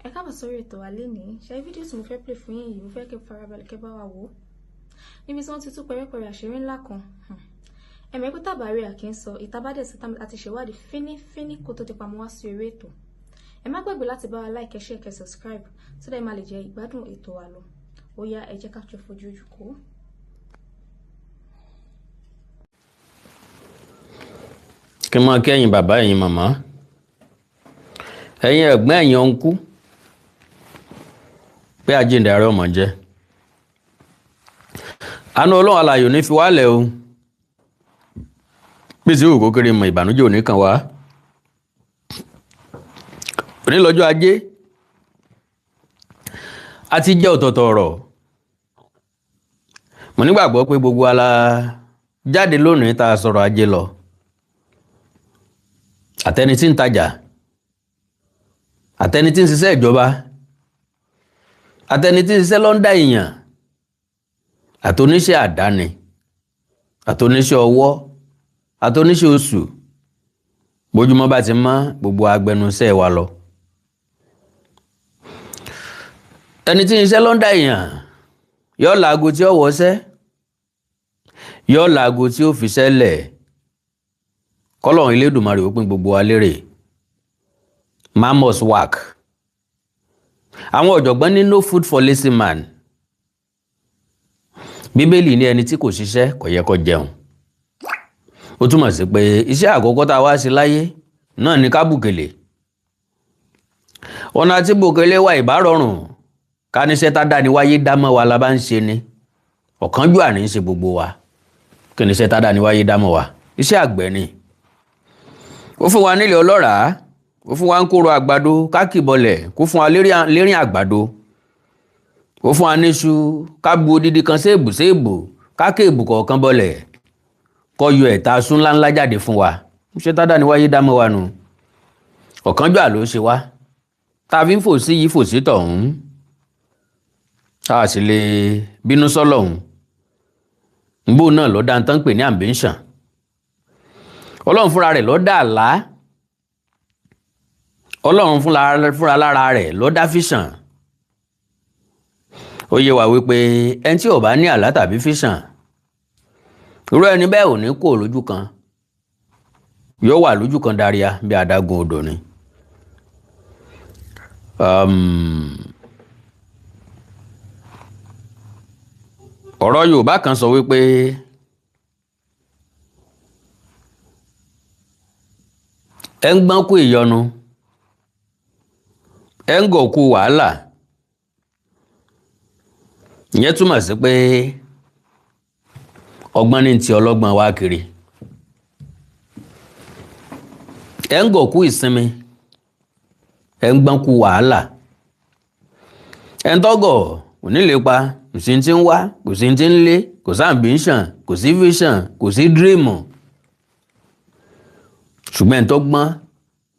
Ẹ káàbọ̀ sórí ètò wa lénìí. Ṣé fídíò tí mo fẹ́ play fún yín yìí mo fẹ́ kẹ́ farabalẹ̀ kẹ́ bá wa wò. Níbi tí wọ́n ti tú pẹrẹpẹrẹ àṣírí ńlá kan. Ẹ̀mọ̀ ikú tàbárí àkínsọ ìtabádẹ̀ sí àti ṣèwádìí fínífíní kó tó ti pamọ́ wá sí orí ètò. Ẹ má gbàgbé láti bá wa like, share, kẹ́ subscribe so that ẹ máa lè jẹ ìgbádùn ètò wa lọ. Ó yá ẹ jẹ́ ká jọ fojú ojú kó. Kí mọ́ kẹ́yìn bàbá ẹ̀yin màmá ẹ̀yin ẹ̀gbọ́n ẹ̀yin ọ̀nkú pé àjíǹde ààrẹ ọmọ jẹ́ àánú ọlọ́run alààyè ní fi wálẹ̀ o pèsè òkú kéré mọ ìbànújẹ́ òní kan wá òní lọ́jọ́ ajé a ti jẹ́ ọ̀tọ̀ọ̀tọ̀ ọ̀rọ̀ mo nígbàgbọ́ pé gbogbo ala jáde lónìí tá a sọ̀rọ̀ ajé lọ àtẹni tí ń tajà àtẹni tí ń ṣiṣẹ́ ìjọba àtẹni tí ń ṣiṣẹ́ lọ́ndà èèyàn àtòníṣẹ́ àdáni àtòníṣẹ́ ọwọ́ àtòníṣẹ́ oṣù bójúmọ́ bá ti mọ́ gbogbo agbẹnusẹ́ wa lọ. ẹni tí ń ṣiṣẹ́ lọ́ndà èèyàn yóò laago tí ó wọṣẹ́ yóò laago tí ó fi ṣẹlẹ̀ kọ́lọ́run Elédùmarè ó pín gbogbo wa lérè. Man must work. Àwọn ọ̀jọ̀gbọ́n ní no food for lazy man. Bíbélì ní ẹni tí kò ṣiṣẹ́ kò yẹ kó jẹun. Ó túmọ̀ sí pé iṣẹ́ àkọ́kọ́ tá a wá sí láyé náà ni ká bùkélé. Ọ̀nà àti bùkélé wa ìbá rọrùn ká níṣẹ́ tá dá ni wáyé dá mọ́ wa la bá ń ṣe ni. Ọ̀kánjúà ní í ṣe gbogbo wa. Kí níṣẹ́ tá dá ni wáyé dá mọ́ wa? Iṣẹ́ àgbẹ̀ ni. Ó fún wa nílé ọlọ́ràá. Ó fún wa ń kóró àgbàdo kákìbọlẹ̀ kó fún wa lérín àgbàdo. Ó fún wa níṣu ká bu odidi kan séèbù kákéèbù kọ̀ọ̀kan bọlẹ̀ kó yọ ẹ̀ta aṣú ńláńlá jáde fún wa. Ṣé tá dá ni wáyé dá mọ́ wa nù? Ọ̀kánjúà ló ṣe wá. Tá a fi ń fò sí yìí fò sí tọ̀hún. Tá a sì lè bínú sọ́lọ́hún. Nbó náà ló dá ń tán pè ní ambition. Ọlọ́run fúnra rẹ̀ ló dá àlá. Ọlọ́run fúnra lára rẹ̀ ló dá fíṣàn. Ó yé wa wípé ẹni tí ò bá ní àlá tàbí fíṣàn irú ẹni bẹ́ẹ̀ ò ní kó lójú kan yóò wà lójú kan dáríà bí adágún odò ni. Ọ̀rọ̀ Yorùbá kan sọ wípé ẹ ń gbọ́n kú ìyọnu ẹ ń gọ̀ kú wàhálà. Ìyẹn túmọ̀ sí pé ọgbọ́n ní ti ọlọ́gbọ́n wá kiri. Ẹ ń gọ̀ kú ìsinmi ẹ ń gbọ́n kú wàhálà. Ẹ ń tọ́gọ̀ kò ní lè pa kò sí ti ń wá kò sí ti ń lé kò sí ambition kò sí vision kò sí dream. Ṣùgbọ́n ẹ̀ tó gbọ́n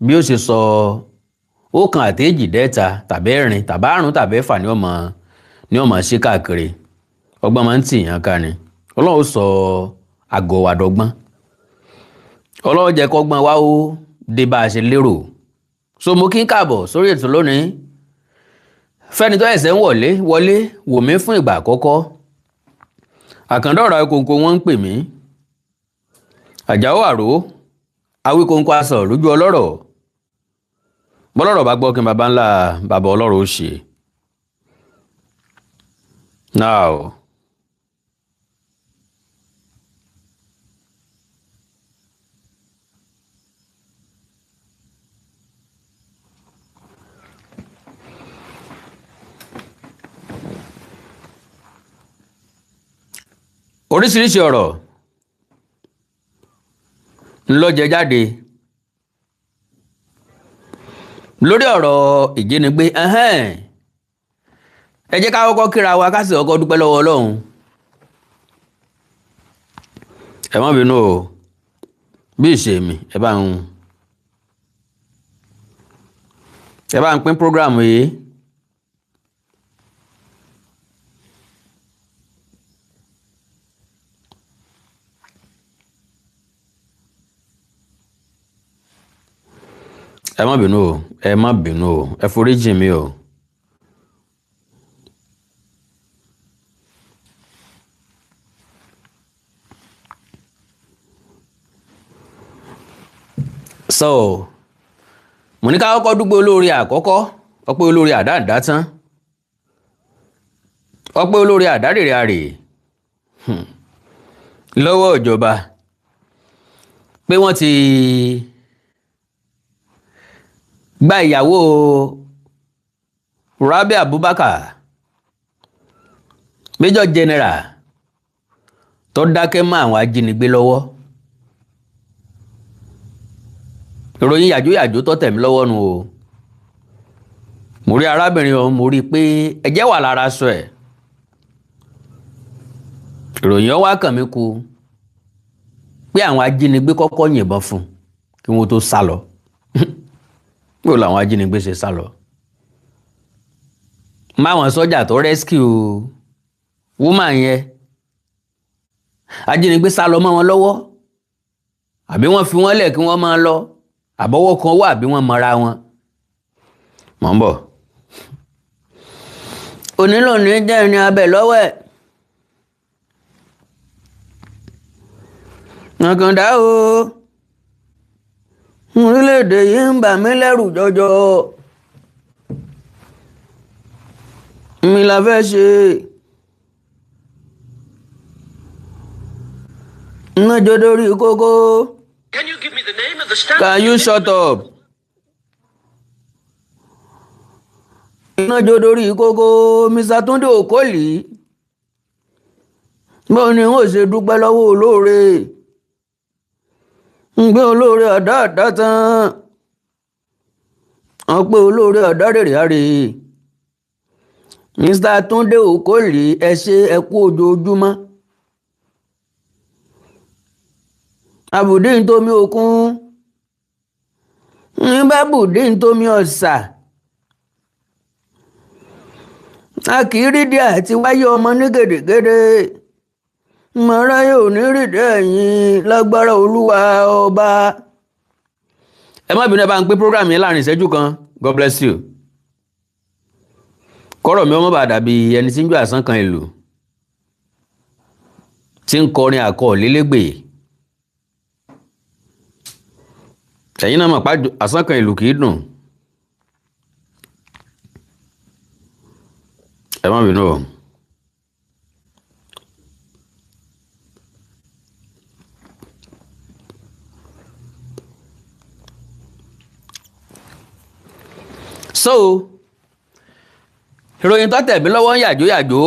bí ó ṣe sọ ọ̀kan àti èjì dẹ́ta tàbí ẹ̀rin tàbí àrún tàbí ẹ̀fà ní ọmọ ṣe káàkiri ọgbọ́n máa ń tì yàn ká ni. Ọlọ́run sọ àgọ́ wa dọ́gbọ́n. Ọlọ́run jẹ́ kọ́gbọ́n wa ó dé bá a ṣe lérò. So mo kí n káàbọ̀ sórí ètò lónìí. Fẹ́ni tó ẹ̀sẹ̀ ń wọlé wò mí fún ìgbà àkọ́kọ́. Àkàndọ̀rọ̀ Awíkonko wọ́n ń pè mí. Àjàó àró Awíkonko asọ̀ lójú ọlọ́rọ̀. Bọ́lọ́rọ̀ bá gbọ́ kí n bàbá ńlá bàbá ọlọ́rọ̀ ó ṣe. Now, oríṣiríṣi ọ̀rọ̀ ńlọ jẹ jáde lórí ọ̀rọ̀ ìjínigbé. Ẹ jẹ́ ká kọ́kọ́ kíra wa ká sì kọ́kọ́ dúpẹ́ lọ́wọ́ Ọlọ́run. Ẹ má bínú o bí ìṣe mi ẹ bá ń pín prógráàmù yìí. ẹ má bínú o, ẹ má bínú o, ẹ foríjì mi o. So mo ní ká kọ́kọ́ dúpẹ́ olórí àkọ́kọ́, ọpẹ́ olórí àdáǹdá tán, ọpẹ́ olórí àdárèrè àrè lọ́wọ́ ìjọba pé wọ́n ti gba ìyàwó Rabi Abubakar Major General tó dákẹ́ mọ́ àwọn ajínigbé lọ́wọ́. Ìròyìn yàjóyàjó tó tẹ̀ mí lọ́wọ́ nu o. Mo rí arábìnrin ọ̀hún, mo rí pé ẹ̀jẹ̀ wà lára aṣọ ẹ̀. Ìròyìn ọ̀hún wá kàn mí kú pé àwọn ajínigbé kọ́kọ́ yìnbọn fún kí wọ́n tó sá lọ. Bí ó làwọn ajínigbé ṣe sá lọ. Máwọn sọ́jà tó rescue woman yẹn, ajínigbé sá lọ mọ́ wọn lọ́wọ́ àbí wọ́n fi wọ́n lẹ̀ kí wọ́n máa lọ, àbọ̀wọ́ kan wà àbí wọ́n mọra wọn. Mọ̀ ń bọ̀. Onílò ní jẹ́ ẹni abẹ lọ́wọ́ ẹ̀. Nàkàndá o, orílẹ̀-èdè yìí ń bà mí lẹ́rù jọjọ. Mi la fẹ́ ṣe. Iná jó dórí kókó. Can you give me the name of the stand? Can you shut up? Iná jó dórí kókó, Mr. Túndé Òkòlì. Báwo ni wọ́n ṣe dúpẹ́ lọ́wọ́ olóore? Ń gbé olóore ọ̀dá ọ̀dá tán. Wọ́n pé olóore ọ̀dá rèrè àrè. Mr. Túndé Òkòlì, ẹ ṣé ẹ kú ojoojúmọ́. Àbùdí ń tómi òkun. Ní bá bùdí ń tómi ọ̀sà. A kì í rídìí àti wáyé ọmọ ní gèdègèdè. Mọ̀rá yóò ní rídìí ẹ̀yìn lágbára Olúwa ọba. Ẹ má bínú, ẹ bá ń pé program yẹn láàrin ìṣẹ́jú kan. God bless you. Kọ́rọ̀ mi ọmọ bá dàbí ẹni tí ń jó àsán kan ìlú tí ń kọrin àkọ́ lélégbè. Ẹ̀yin náà mọ̀ pé àsán kan ìlú kìí dùn. Ẹ má bínú o. So ìròyìn tó tẹ̀ mí lọ́wọ́ ń yàjóyàjó.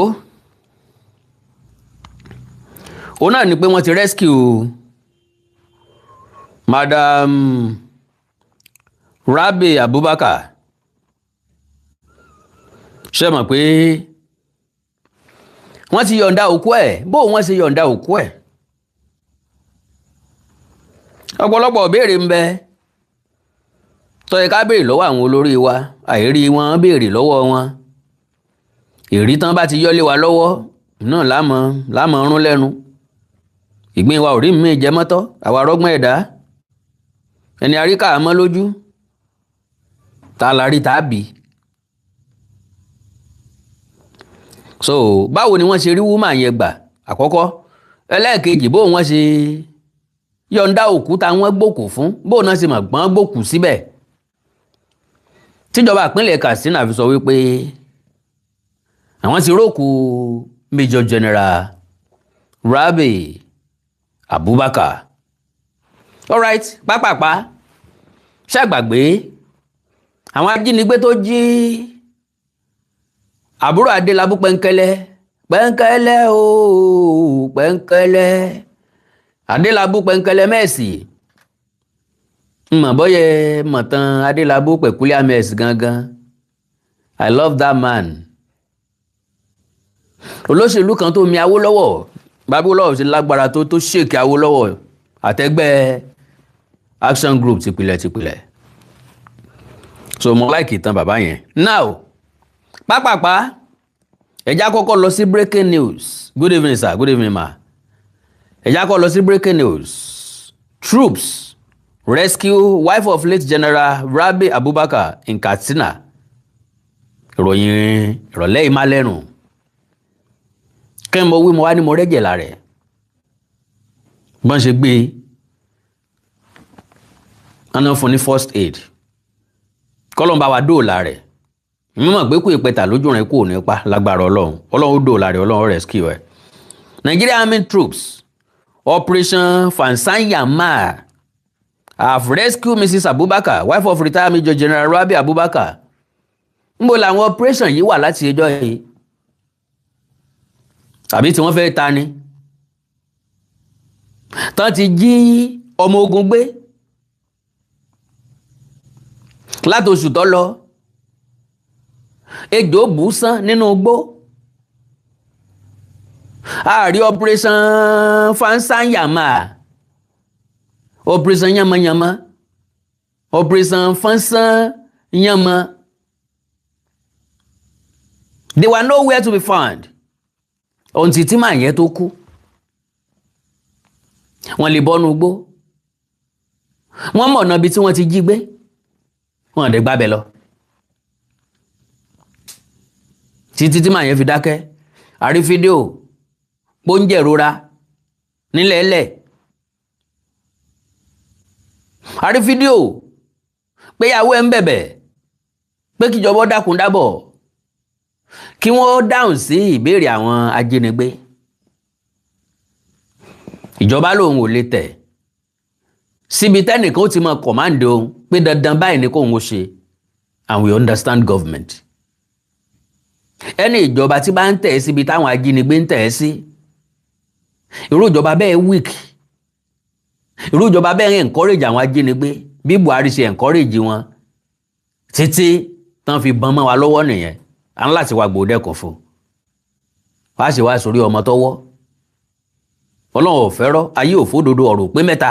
Òun náà ni pé wọ́n ti rescue Madam Rabi Abubakar. Ṣé mọ̀ pé wọ́n ti yọ̀ǹda òkú ẹ̀? Bó wọ́n ṣe yọ̀ǹda òkú ẹ̀? Ọ̀pọ̀lọpọ̀ béèrè ń bẹ tó yẹ ká béèrè lọ́wọ́ àwọn olórí wa, àìrí wọn béèrè lọ́wọ́ wọn. Èrí tán bá ti yọ́lé wa lọ́wọ́ náà lámọ̀ rún lẹ́nu. Ìgbín wa ò rí mi jẹ mọ́tọ́, àwa rọ́gbọ́n ẹ̀dá. Ẹni àríkà mọ́ lójú, ta la rí tàbí. So báwo ni wọ́n ṣe rí woman yẹn gbà àkọ́kọ́? Ẹlẹ́ẹ̀kejì, bó wọ́n ṣe yọ̀ǹda òkú ta wọ́n gbòkú fún, bó náà ṣe mọ̀ gbọ́n gbòkú síbẹ̀. Tíjọba ìpínlẹ̀ Katsina fi sọ wípé àwọn ti rókù Major General Rabi Abubakar. Alright, pápápá ṣàgbàgbé àwọn ajínigbé tó jí àbúrò Adelabu pẹ́ńkẹ́lẹ́ ooo pẹ́ńkẹ́lẹ́ Adelabu pẹ́ńkẹ́lẹ́ mẹ́sì. Mọ̀ bọ́yẹ mọ̀tàn Adelabu pẹ̀kúlẹ̀ mẹ́sì gangan. I love that man. Olóṣèlú kan tó mi Awólọ́wọ̀, Awólọ́wọ̀ ṣe lágbára tó ṣèkì Awólọ́wọ̀ àtẹgbẹ́ Action Group tìpìlẹ̀. So mo like ìtàn bàbá yẹn. Now pápápá ẹjá kọ́kọ́ lọ sí breaking news. Good evening sir, good evening ma. Ẹjá kọ́kọ́ lọ sí breaking news. Troops rescue wife of late General Rabi Abubakar in Katsina. Ìròyìn ìrọ̀lẹ́ ìmálẹ́rùn. Kẹ́ mo wí mo wá ní mo rẹ́jẹ̀ lára rẹ̀. Bọ́n ṣe gbé ọ̀nà fún ní first aid. Kọ́lọ́n bá wa dóòlà rẹ̀. Mímọ̀ pé kò ìpẹta lójú rẹ̀ kò nípa lágbára Ọlọ́run. Ọlọ́run dóòlà rẹ̀, Ọlọ́run rescue ẹ̀. Nigeria Army troops Operation Fansanyama have rescued Mrs. Abubakar, wife of retired Major General Rabi Abubakar. Nbo làwọn operation yìí wà láti ẹjọ́ yìí. Àbí tí wọ́n fẹ́ ta ni. Tán ti jí ọmọ ogun gbé. Láti oṣù tó lọ. Ejò bù sán nínú igbó. Àrí Operation Fansanyama. Operation Yamayama. Operation Fansanyama. They were nowhere to be found. Until tí màá yẹn tó kú. Wọ́n lè bọ́nu igbó. Wọ́n mọ̀ ọ̀nà bí tí wọ́n ti jí gbé. Wọ́n dẹ̀ gbábẹ̀ lọ. Títí tí màá yẹn fi dákẹ́. A rí fídíò póúnjẹ ìrora nílẹ̀ ẹlẹ̀. A rí fídíò pé ìyàwó ẹ̀ ń bẹ̀bẹ̀ pé kíjọba dákun dábọ̀ kí wọ́n dáhùn sí ìbéèrè àwọn ajínigbé. Ìjọba lòun ò lè tẹ̀ síbi tẹ́nìkan ó ti mọ kọ̀máǹdì òun pé dandan báyìí ni kóun ó ṣe, and we understand government. Ẹni ìjọba tí bá ń tẹ̀ síbi táwọn ajínigbé ń tẹ̀ sí, irú ìjọba bẹ́ẹ̀ weak, irú ìjọba bẹ́ẹ̀ encourage àwọn ajínigbé bí Buhari ṣe encourage wọn títí tán fi bọ́n mọ́ wa lọ́wọ́ nìyẹn. À ń láti wá gbòdẹ́kùn fún. Wá sì wá sórí ọmọ tọ́wọ́. Ọlọ́run ò fẹ́rọ́, ayé ò fódodo, ọ̀rọ̀ pé mẹ́ta.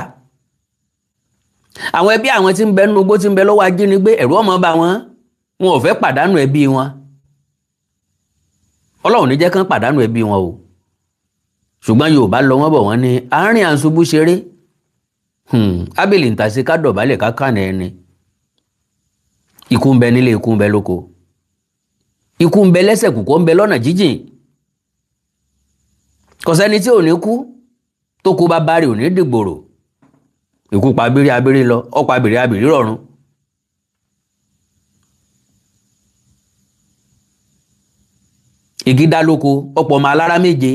Àwọn ẹbí àwọn tí ń bẹ nínú igbó tí ń bẹ lọ́wọ́ ajínigbé, ẹ̀rù ọmọ bá wọn. Wọn ò fẹ́ pàdánù ẹbí wọn. Ọlọ́run ní jẹ́ kán pàdánù ẹbí wọn o. Ṣùgbọ́n Yorùbá lọ wọ́n bọ̀ wọ́n ní àárín àǹṣubú ṣeré. Ábìlì ń tàṣe ká dọ̀bálẹ̀ ká kànà ẹni. Ikú ń bẹ nílé, ikú ń bẹ lóko. Ikú ń bẹ lẹ́sẹ̀ kùkọ́ ń bẹ lọ́nà jíjìn. Kò sẹ́ni tí ò ní kú tó kú bá bá rí ò ní dìgbòrò. Ikú pa abiri abiri lọ, ó pa abiri abiri rọ̀run. Igi dá lóko, ọ̀pọ̀ ọmọ alára méje.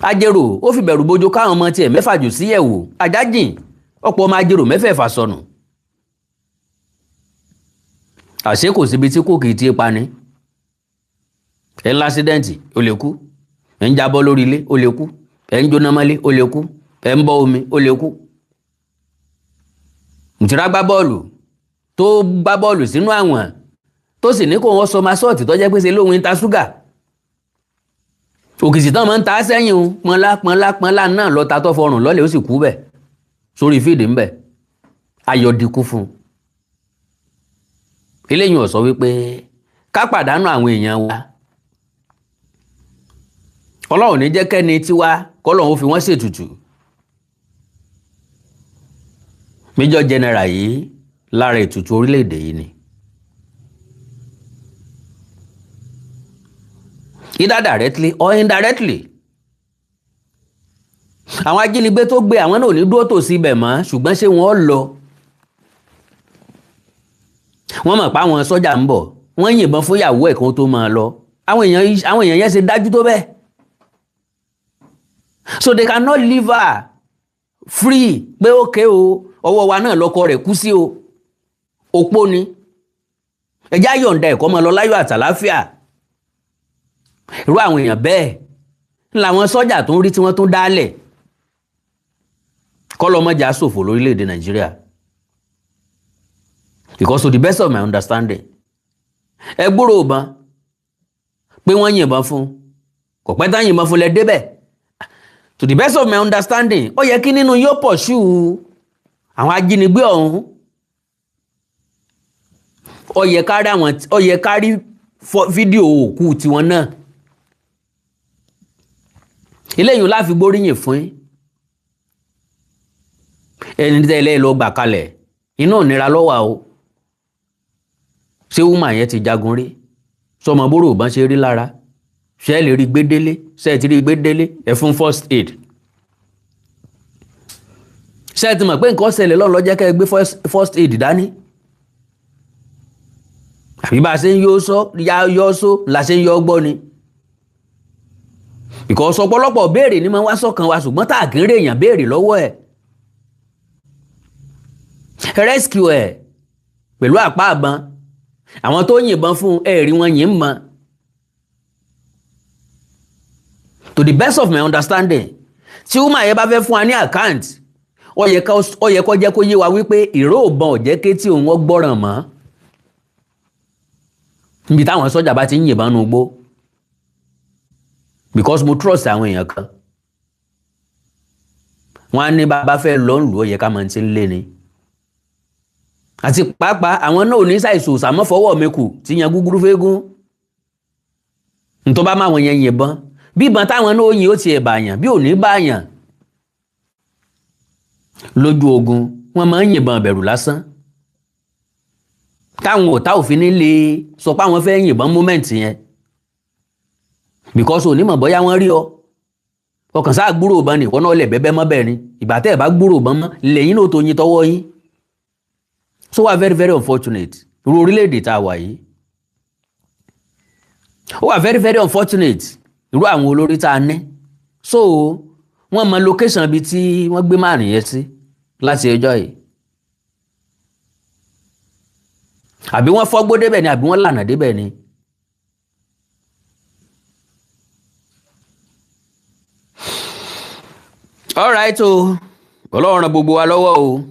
Ajérò ó fi bẹ̀rù bojo káwọn ọmọ tiẹ̀ mẹ́fà jù sí ẹ̀wò. Àjájìn ọ̀pọ̀ ọmọ ajérò mẹ́fẹ̀ẹ̀fà sọnù. Àṣé kò síbi tí kò kìí tí pa ní. Ẹ ń lásídẹ́ǹtì ó lè kú. Ẹ ń jábọ́ lórí ilé ó lè kú. Ẹ ń jóná mọ́lé ó lè kú. Ẹ ń bọ́ omi ó lè kú. Ǹtìrá gbá bọ́ọ̀lù tó gbá bọ́ọ̀lù sínú àwọn tó sì ní kó wọ́n sọ masọ́ọ̀tì tó jẹ́ pé ṣe lóhun ta ṣúgà. Òkìsì tán máa ń ta sẹ́yìn o pọnlá náà lọ ta tó fọrùn lọ́lẹ̀ ó sì kú bẹ̀ sórí fíìdì ń bẹ̀. Ayọ̀ dínkù fún un. Eléyìí ó sọ wípé ká pàdánù àwọn èèyàn wa. Ọlọ́run ní jẹ́ kẹ́ni tiwa kọ́lọ́run ó fi wọ́n ṣètùtù. Major General yìí lára ètùtù orílẹ̀-èdè yìí ni. Either directly or indirectly. Àwọn ajínigbé tó gbé àwọn náà ò ní dúró tòsí ibẹ̀ mọ́, ṣùgbọ́n ṣé wọ́n lọ. Wọ́n mọ̀ pé àwọn sọ́jà ń bọ̀, wọ́n yìnbọn fún ìyàwó ẹ̀ kan tó máa lọ. Àwọn èèyàn yẹn ṣe dájú tó bẹ́ẹ̀. So they cannot leave her free pé ókè o, ọwọ́ wa náà lọ́kọ rẹ̀ kú sí o. Opó ni. Ẹjá yọ̀ǹda ẹ̀kọ́ mọ́ lọ láyọ̀ àtàláfíà. Irú àwọn èèyàn bẹ́ẹ̀ làwọn sọ́jà tó ń rí tí wọ́n tún dálẹ̀. Kọ́lọ́mọ́jà ṣòfò lórílẹ̀‐èdè Nàìjíríà. Because to the best of my understanding, ẹ gbúrò ìbọn pé wọ́n yìnbọn fún, kò pẹ́ tán yìnbọn fún lẹ débẹ̀. To the best of my understanding, ó yẹ kí nínú yóò pursue àwọn ajínigbé ọ̀hún. Ó yẹ ká rí fídíò òkú tiwọn náà. Eléyìí la fi gbóríyìn fún yín. ẹni tẹ́lẹ̀ lọ gbà kalẹ̀ iná ìnira lọ́wọ́ o ṣé woman yẹn ti jagun rí sọmọ bóró ìbọn ṣe rí lára ṣé ẹ lè rí gbé délé ṣé ẹ ti rí gbé délé ẹ fún first aid ṣé ẹ ti mọ̀ pé nǹkan ṣẹlẹ̀ lọ́nà jẹ́ kẹ́ ẹ gbé first aid dání àbí bá a ṣe ń yọ só la ṣe ń yọ gbọ́ ni because ọ̀pọ̀lọpọ̀ béèrè ni máa wá sọ́kàn wa ṣùgbọ́n tá à kí ń rí èèyàn béèrè lọ́wọ́ ẹ̀ rescue ẹ̀ pẹ̀lú àpá àbọn àwọn tó yìnbọn fún ẹ̀rí wọn yìí ń mọ to the best of my understanding tí woman yẹn bá fẹ́ fún wa ní account ó yẹ kó jẹ́ kó yé wa wípé ìró ìbọn ò jẹ́ ké tí òun gbọ́ràn mọ́ níbi táwọn sọ́jà bá ti ń yìnbọn nù gbó because mo trust àwọn èèyàn kan wọ́n á ní bá fẹ́ lọ́nlù ó yẹ ká máa ti ń lé ni àti pàápàá àwọn náà ò ní ṣàìsò sàmọ́fọwọ́ mi kù tí yan gúgúrú fégún nítorí bá máa wọn yẹn yìnbọn bí ìbọn táwọn náà ó yin ó tiẹ̀ bàyàn bí ò ní bàyàn lójú ogun wọ́n máa ń yìnbọn bẹ̀rù lásán táwọn ọ̀tá òfin ní lè sọ pé àwọn fẹ́ yìnbọn moment yẹn because onímọ̀ bóyá wọ́n rí ọ ọkàn sáà gbúrò ìbọn ni ìwọ náà lè bẹ́bẹ́ mọ́ bẹ́ẹ̀ ni ìgbà tẹ́ ẹ̀ bá gbúrò ìbọn mọ́ lẹ́yìn náà tó yin tọwọ́ yín so wà very very unfortunate irú orílẹ̀-èdè tá a wà yìí ó wà very very unfortunate irú àwọn olórí tá a ní so wọ́n mọ location ibi tí wọ́n gbé márùn yẹn sí láti ẹjọ́ yìí àbí wọ́n fọ́gbó débẹ̀ ni àbí wọ́n lànà débẹ̀ ni all right o Ọlọ́run ràn gbogbo wa lọ́wọ́ o.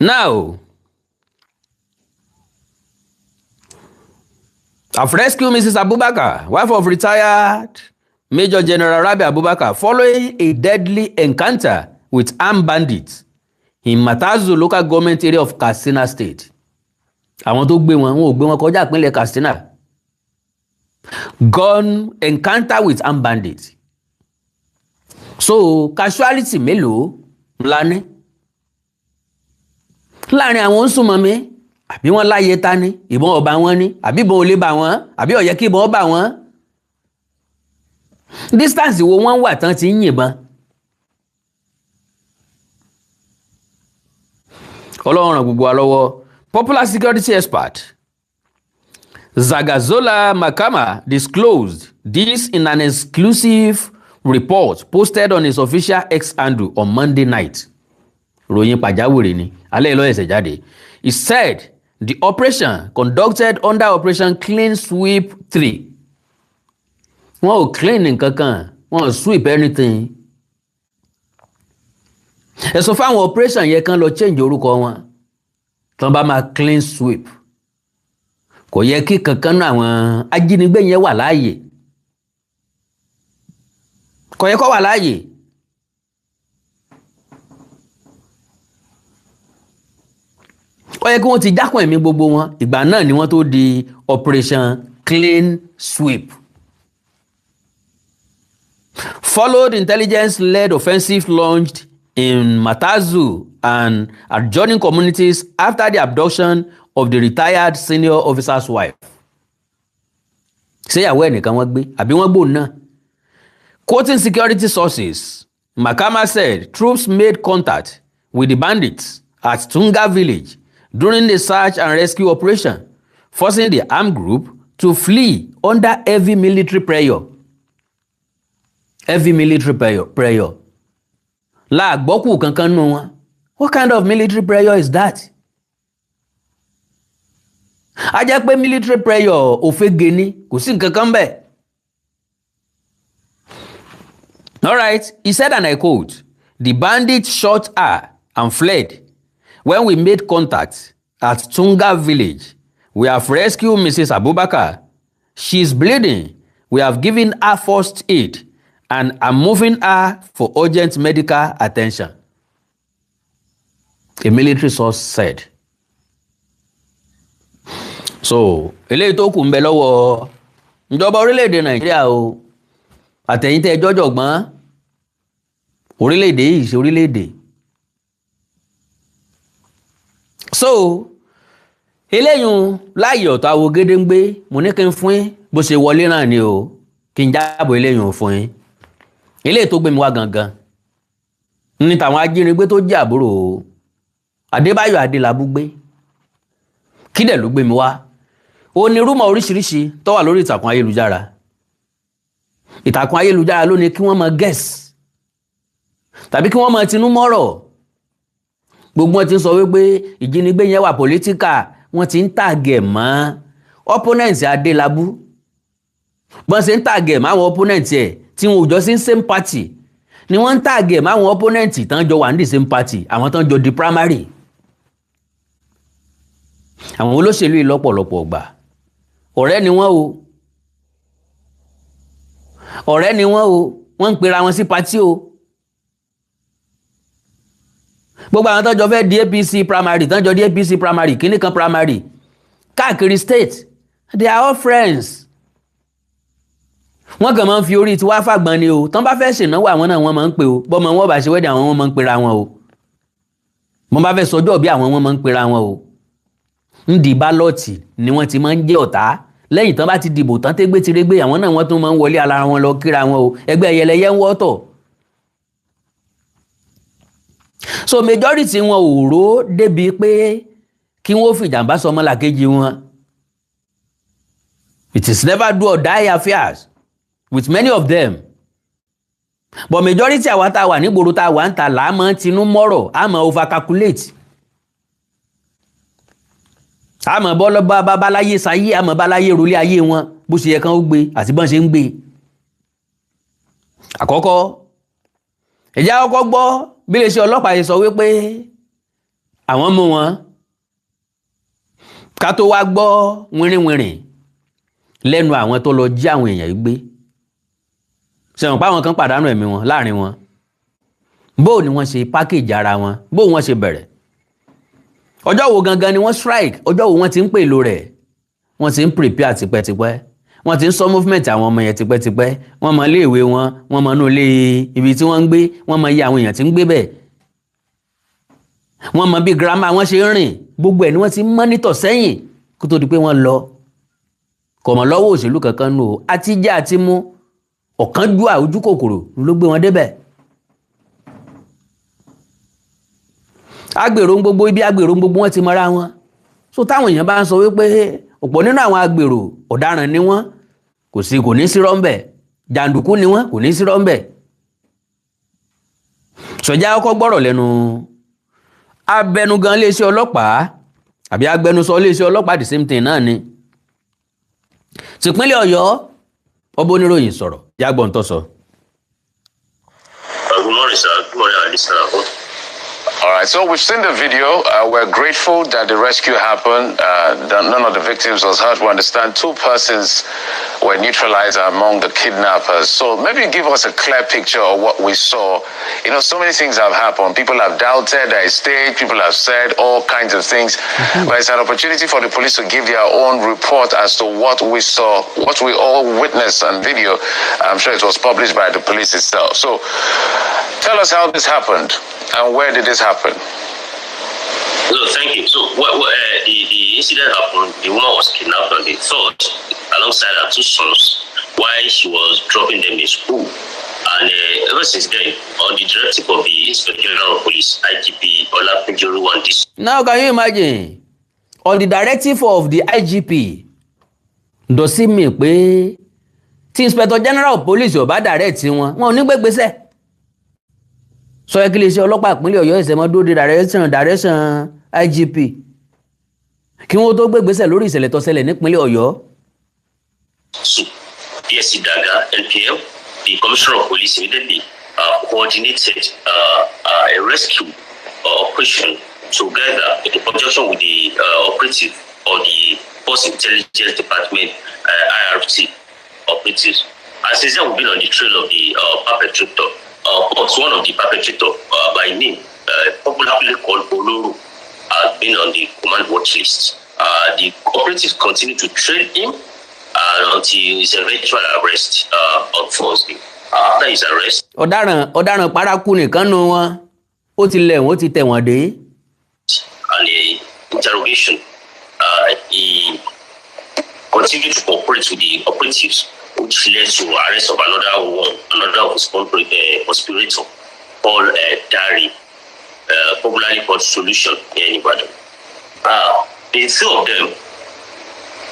Now, I've rescued Mrs. Abubakar, wife of retired Major General Rabi Abubakar, following a deadly encounter with armed bandits in Matazu local government area of Katsina State. Àwọn tó gbé wọn ò gbé wọn kọjá ìpínlẹ̀ Katsina. Gun encounter with armed bandits. So, casualty mélòó ńlá ní? Láàrin àwọn Sùnmọ̀mí àbí wọ́n láyé ta ní ìbọn ọba wọn ní àbí ìbọn ò lè bà wọ́n àbí ó yẹ kí ìbọn bà wọ́n distance wo wọ́n wà tán ti ń yìnbọn Ọlọ́run ràn gbogbo wa lọ́wọ́. Popular security expert Zagazola Makama disclosed this in an exclusive report posted on his official X handle on Monday night. Ròyìn pàjáwìrì ni alẹ́ ìlọ́ ẹ̀sẹ̀ jáde. He said the operation conducted under Operation Clean Sweep 3. Wọ́n ò clean nǹkan kan, wọ́n ò sweep anything. Ẹ̀sùn fáwọn operation yẹn kan lọ change orúkọ wọn. Tán bá máa clean sweep. Kò yẹ kí kankan náà àwọn ajínigbé yẹn wà láàyè. Kò yẹ kó wà láàyè. Ó yẹ kí wọ́n ti dákun ẹ̀mí gbogbo wọn ìgbà náà ni wọ́n tó di Operation Clean Sweep. Followed intelligence-led offensive launched in Matazu and adjoining communities after the abduction of the retired senior officer's wife. Ṣé ìyàwó ẹnìkan wọ́n gbé àbí wọ́n gbóòn náà? Quoting security sources, Makama said troops made contact with the bandits at Tunga village during the search and rescue operation, forcing the armed group to flee under heavy military pressure. Heavy military pressure. Láàgbọ́kù kankan nù wọn. What kind of military pressure is that? A jẹ́ pé military pressure òfegè ni, kò sí nǹkan kan bẹ́ẹ̀. All right, he said, and I quote, "The bandits shot her and fled. When we made contact at Tunga village, we have rescued Mrs. Abubakar. She is bleeding. We have given her first aid and are moving her for urgent medical attention," a military source said. So, eléyìí tó kù ń bẹ lọ́wọ́ ìjọba orílẹ̀-èdè Nàìjíríà o. Àtẹ̀yìntẹ́ jọ́jọ̀gbọ́n orílẹ̀-èdè yìí ṣe orílẹ̀-èdè so eléyìí láàyè ọ̀tọ̀ àwo gédéǹgbé mo ní kí n fún yín bó ṣe wọlé náà ni o kí n jábọ̀ eléyìí fún yín eléyìí tó gbé mi wá gangan ní tàwọn ajínigbé tó jẹ́ àbúrò Adébáyọ̀ Adelabu gbé kí dẹ̀ ló gbé mi wá ó ní rúmọ̀ oríṣiríṣi tó wà lórí ìtàkùn ayélujára ló ní kí wọ́n máa guess tàbí kí wọ́n máa tinú mọ́rọ̀ gbogbo wọn ti ń sọ wípé ìjínigbé yẹn wà political wọ́n ti ń tàgẹ̀ mọ́ opponent Adelabu bọ́n ṣe ń tàgẹ̀ mọ́ àwọn opponent ẹ̀ tí wọn ò jọ sí same party ni wọ́n ń tàgẹ̀ mọ́ àwọn opponent tán jọ wà ní same party àwọn tán jọ di primary àwọn olóṣèlú yìí lọ́pọ̀lọpọ̀ gbà ọ̀rẹ́ ni wọ́n wọ́n ń pera wọn sí party o gbogbo àwọn tán jọ fẹ́ di APC primary tán jọ di APC primary kíní kan primary káàkiri state they are all friends wọ́n kàn máa ń fi orí tiwa fàgbọ́n ni o tán bá fẹ́ ṣènáwó àwọn náà wọ́n máa ń pè o bọ́mọ wọn bá ṣe wẹ́dẹ̀ àwọn wọn máa ń pera wọn o wọ́n bá fẹ́ sọjọ́ bí àwọn wọn máa ń pera wọn o ń di bálọ́ọ̀tì ni wọ́n ti máa ń jẹ́ ọ̀tá lẹ́yìn tán bá ti dìbò tán tégbé tirégbé àwọn náà wọ́n tún máa ń wọlé ara wọn lọ kíra wọn o ẹgbẹ́ ẹyẹlẹyẹ ń wọ́tọ̀ so majority wọn ò rò débi pé kí wọ́n fi ìjàmbá sọ ọmọlàkejì wọn it is never do or die affairs with many of them but majority àwa tá a wà nígboro tá a wà ń ta là á máa tinú mọ́rọ̀ á máa over calculate á máa bọ́ lọ́ba babaláyé sáyé á máa baláyé rolé ayé wọn bó ṣe yẹ kán ó gbé àti bọ́n ṣe ń gbé àkọ́kọ́ ẹ̀já kọ́kọ́ gbọ́ bí iléeṣẹ́ ọlọ́pàá yìí sọ wípé àwọn mú wọn ká tó wá gbọ́ wìrìwìrìn lẹ́nu àwọn tó lọ jí àwọn èèyàn yìí gbé ṣẹ̀wọ̀n pa àwọn kan pàdánù ẹ̀mí wọn láàrin wọn bó ni wọ́n ṣe pákéjì ara wọn bó wọ́n ṣe bẹ̀rẹ̀ ọjọ́ wo gangan ni wọ́n strike ọjọ́ wo wọ́n ti ń pèlò rẹ̀ wọ́n ti ń prepare tipẹ́tipẹ́ wọ́n ti ń sọ movement àwọn ọmọ yẹn tipẹ́tipẹ́ wọ́n mọ iléèwé wọn wọ́n mọ inú ilé ibi tí wọ́n ń gbé wọ́n mọ iye àwọn èèyàn tí ń gbé bẹ́ẹ̀ wọ́n mọ bí girama wọn ṣe ń rìn gbogbo ẹ̀ ni wọ́n ti ń mọ́nítọ̀ sẹ́yìn kó tó di pé wọ́n lọ kò mọ̀ lọ́wọ́ òṣèlú kankan nù o àti jẹ́ àti mú ọ̀kánjúà ojú kòkòrò ló gbé wọn débẹ̀ agbèrò gbogbo ibi agbèrò gbogbo wọn ti mọ́ra wọn so táwọn èèyàn bá ń sọ wípé ọ̀pọ̀ nínú àwọn agbèrò ọ̀daràn ni wọ́n kò ní sí rọ́ńbẹ̀ jàǹdùkú ni wọ́n kò ní sí rọ́ńbẹ̀ sọjá ọkọ̀ gbọ́rọ̀ lẹ́nu abẹnugan iléeṣẹ́ ọlọ́pàá àbí agbẹnusọ iléeṣẹ́ ọlọ́pàá the same thing náà ni tìpínlẹ̀ Ọ̀yọ́ ọba oníròyìn sọ̀rọ̀ jágbọ́n tó sọ. Good morning, sir. Good morning, listener. All right, so we've seen the video. We're grateful that the rescue happened, that none of the victims was hurt. We understand 2 persons were neutralized among the kidnappers. So maybe give us a clear picture of what we saw. You know, so many things have happened. People have doubted their state. People have said all kinds of things. But it's an opportunity for the police to give their own report as to what we saw, what we all witnessed on video. I'm sure it was published by the police itself. So tell us how this happened. And where did this happen? No, thank you. So, the incident happened. The woman was kidnapped on the 3rd alongside her 2 sons while she was dropping them in school. And ever since then, on the directive of the Inspector General of Police, IGP Olatunji. Now, can you imagine? On the directive of the IGP, does it mean pé tí Inspector General of Police ò bá direct wọn ò ní gbé gbèsè? Sọ yẹ kí iléeṣẹ́ ọlọ́pàá ìpínlẹ̀ Ọ̀yọ́ ìṣẹ̀mọ́ dúró de direction IGP kí wọ́n tó gbé gbèsè lórí ìṣẹ̀lẹ̀ tó ṣẹlẹ̀ nípínlẹ̀ Ọ̀yọ́. So, PSC Daga, NPL, the Commissioner of Police immediately coordinated a rescue operation together in conjunction with the operative or the Force Intelligence Department, IRT operatives. And since then, we've been on the trail of the perpetrator. One of the perpetrators by name, popularly called Oloro, has been on the command watch list. The operatives continue to trail him until his eventual arrest on Thursday. After his arrest, ọ̀daràn paraku nìkan nù wọn ó ti lẹ̀ wọ́n ti tẹ̀ wọ́n dé. And interrogation, he continued to cooperate with the operatives, which led to arrest of another of his conspirator, Paul Dari, popularly called Solution here in Ibadan. The two of them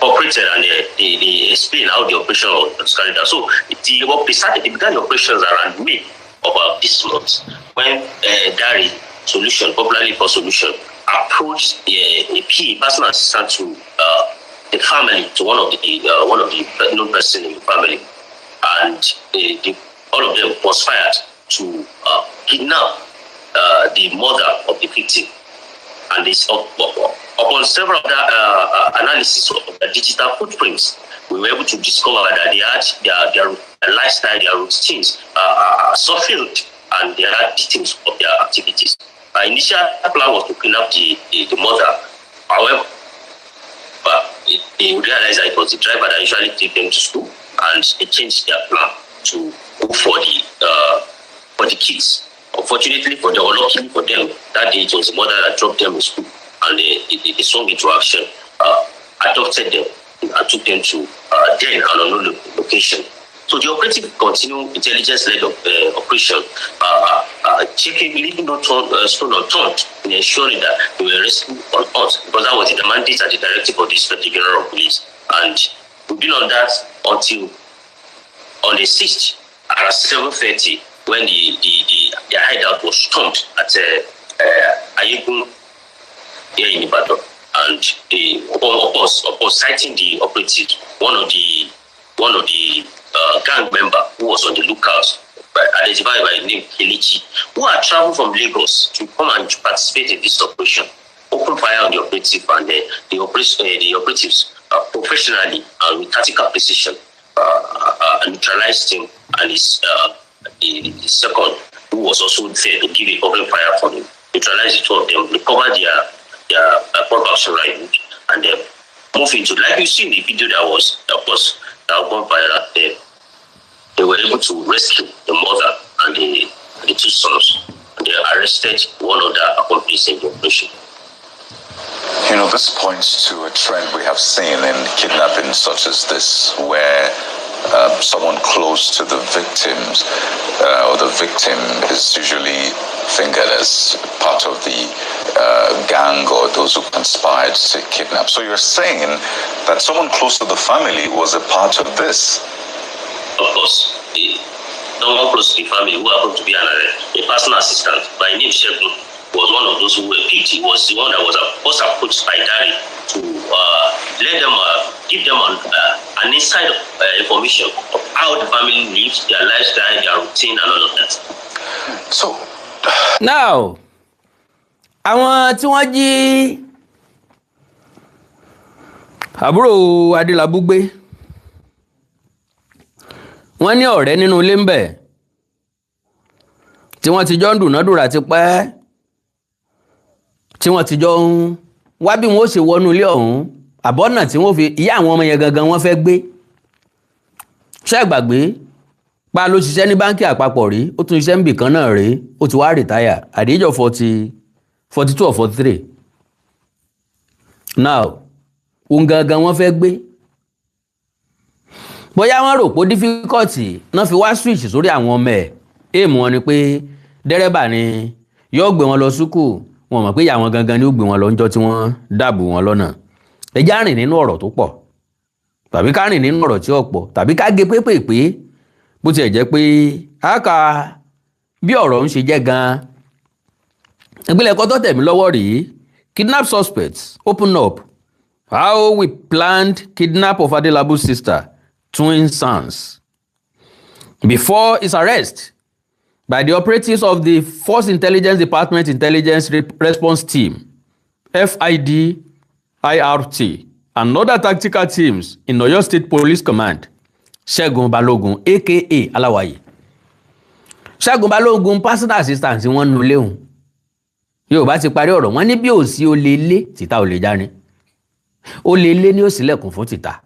operated and they explained how the operation was carried out. So they began the operations around May of this month when Dari Solution, popularly called Solution, approached a personal assistant to the family, to one of the known person in the family, and all of them conspired to kidnap the mother of the victim. And this, upon several analysis of the digital footprints, we were able to discover that they had their lifestyle, their routines fulfilled, and they had victims of their activities. Our initial plan was to clean up the mother. However, they realized that it was the driver that usually take them to school, and they changed their plan to go for the kids. Unfortunately for them, or luckily for them, that day it was the mother that dropped them in school, and they swung into action, adopted them, and took them to then an unknown location. So the operative continued intelligence-led operation, leaving no stone unturned in ensuring that they were rescued on us, because that was the mandate and the directive of the Inspector General of Police. And we've been on that until on the 6th at 7:30, when their hideout was stormed at Ayegun here in Ibadan. And upon sighting the operative, one of the gang member who was on the lookout, identified by the name Kelechi, who had traveled from Lagos to come and participate in this operation, opened fire on the operative, and the operatives professionally and with tactical precision neutralized him and his the second, who was also there to give a covering fire for him, neutralized the two of them, recovered their production rifle, and then moved into, like you see in the video that was, of course, that gone viral there. They were able to rescue the mother and the two sons, and they arrested one of the accomplices in the operation. You know, this points to a trend we have seen in kidnapping such as this, where someone close to the victims or the victim is usually fingered as part of the gang or those who conspired to kidnap. So you're saying that someone close to the family was a part of this? Of course. Someone close to the family who happened to be a personal assistant by name Shegun was one of those who were picked. He was the one that was approached by Daddy to let them give them an inside information of how the family lives, their lifestyle, their routine, and all of that. So now, àwọn tí wọ́n jí àbúrò Adelabu gbé, wọ́n ní ọ̀rẹ́ nínú ilé ń bẹ̀ tí wọ́n ti jọ ń dùnádùrà ti pẹ́, tí wọ́n ti jọ ń wá bí wọ́n ó ṣe wọnú ilé ọ̀hún, àbọ̀nà tí wọ́n fi ìyá àwọn ọmọ yẹn gangan wọ́n fẹ́ gbé. Ṣé gbàgbé pa ló ṣiṣẹ́ ní báńkì àpapọ̀ rí, ó tún iṣẹ́ ń bì kan náà rí, ó ti wá rìtáyà at the age of 42 or 43. Now òun gangan wọ́n fẹ́ gbé. Bóyá wọ́n rò pé dífíkọ́tì náà fi wá switch sórí àwọn ọmọ ẹ̀, èèmù wọn ni pé dẹ́rẹ́bà ni yóò gbé wọn lọ sùkúù, wọn mọ̀ pé ìyá wọn gangan ni ó gbé wọn lọ níjọ́ tí wọ́n dàbò wọn lọ́nà. Ẹ já rìn nínú ọ̀rọ̀ tó pọ̀, tàbí ká rìn nínú ọ̀rọ̀ tí ó pọ̀, tàbí ká gé pépèpé bó tiẹ̀ jẹ́ pé àkà bí ọ̀rọ̀ ń ṣe jẹ́ gan-an. Ìpínlẹ̀ kan tó tẹ̀ mí lọ́wọ́ rèé, kidnap suspects open up how we planned kidnap of Adelabu's sister, twin sons, before his arrest by the operatives of the Force Intelligence Department Intelligence Response Team, FID, IRT, and other tactical teams in Oyo State Police Command. Ṣẹ́gun Balógun, aka Aláwàyè. Ṣẹ́gun Balógun personal assistant wọ́n nu léhùn. Yorùbá ti parí ọ̀rọ̀, wọ́n ní bí ò sí ó lè lé títà ò lè jáni. Ó lè lé ní ó ṣílẹ̀kùn fún títà.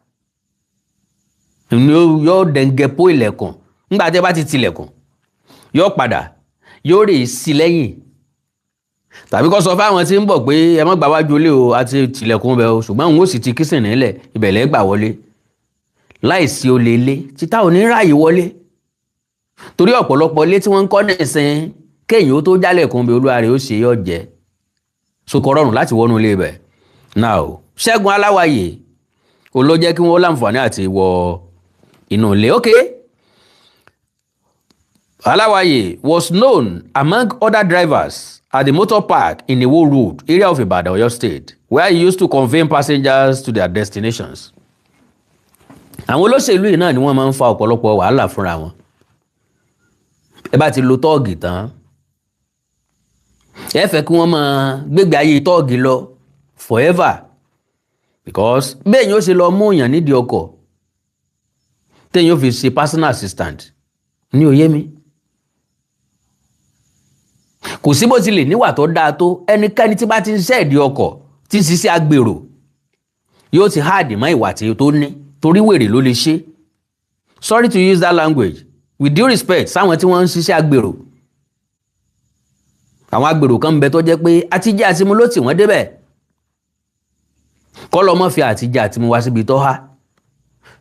Yóò dẹ̀ǹgẹ̀ pó ilẹ̀kùn. Nígbà tí ẹ bá ti tilẹ̀kùn, yóò padà, yóò rè sí lẹ́yìn. tàbí kó sọ fáwọn tí ń bọ̀ pé ẹ má gbà wájú ilé o àti tilẹ̀kùn bẹ̀ o ṣùgbọ́n òun ó sì ti kísìn nílẹ̀ ìbẹ̀lẹ̀ gbà wọlé láìsí olè ilé títà ò ní ráàyè wọlé torí ọ̀pọ̀lọpọ̀ ilé tí wọ́n ń kọ́ nìsín kéèyàn ó tó jálẹ̀kùn bẹ̀ olúwa rẹ̀ ó ṣe yọ jẹ́ sokọ rọrùn láti wọnú ilé bẹ̀. now Ṣẹ́gun Aláwàyè ó ló jẹ́ kí wọ́n láǹfààní àti wọ inú ilé. okay. Aláwàyè was known among other drivers at the motor park in Iwo Road area of Ibadan, Oyo State, where he used to convey passengers to their destinations. Àwọn olóṣèlú yìí náà ni wọ́n máa ń fa ọ̀pọ̀lọpọ̀ wàhálà fúnra wọn. Ẹ bá ti lo tọ́ọ̀gì tán, ẹ fẹ́ kí wọ́n máa gbégbé ayé tọ́ọ̀gì lọ forever because bẹ́ẹ̀ yóò ṣe lọ mú èèyàn nídìí ọkọ̀ téèyàn yóò fi ṣe personal assistant ní òye mi. Kò sí bó ti lè níwà tó dáa tó ẹnikẹ́ni tí bá ti ń ṣẹ́ẹ̀dì ọkọ̀ tí ń ṣiṣẹ́ agbèrò yóò ti háàdì mọ́ ìwà tí tó ní torí wèrè ló lè ṣe. Sorry to use that language with due respect sáwọn tí wọ́n ń ṣiṣẹ́ agbèrò. Àwọn agbèrò kan ń bẹ tó jẹ́ pé àtijẹ́ àtimú ló tì wọ́n débẹ̀ kọ́ lọ́mọ́ fi àtijẹ́ àtimú wá síbi tó há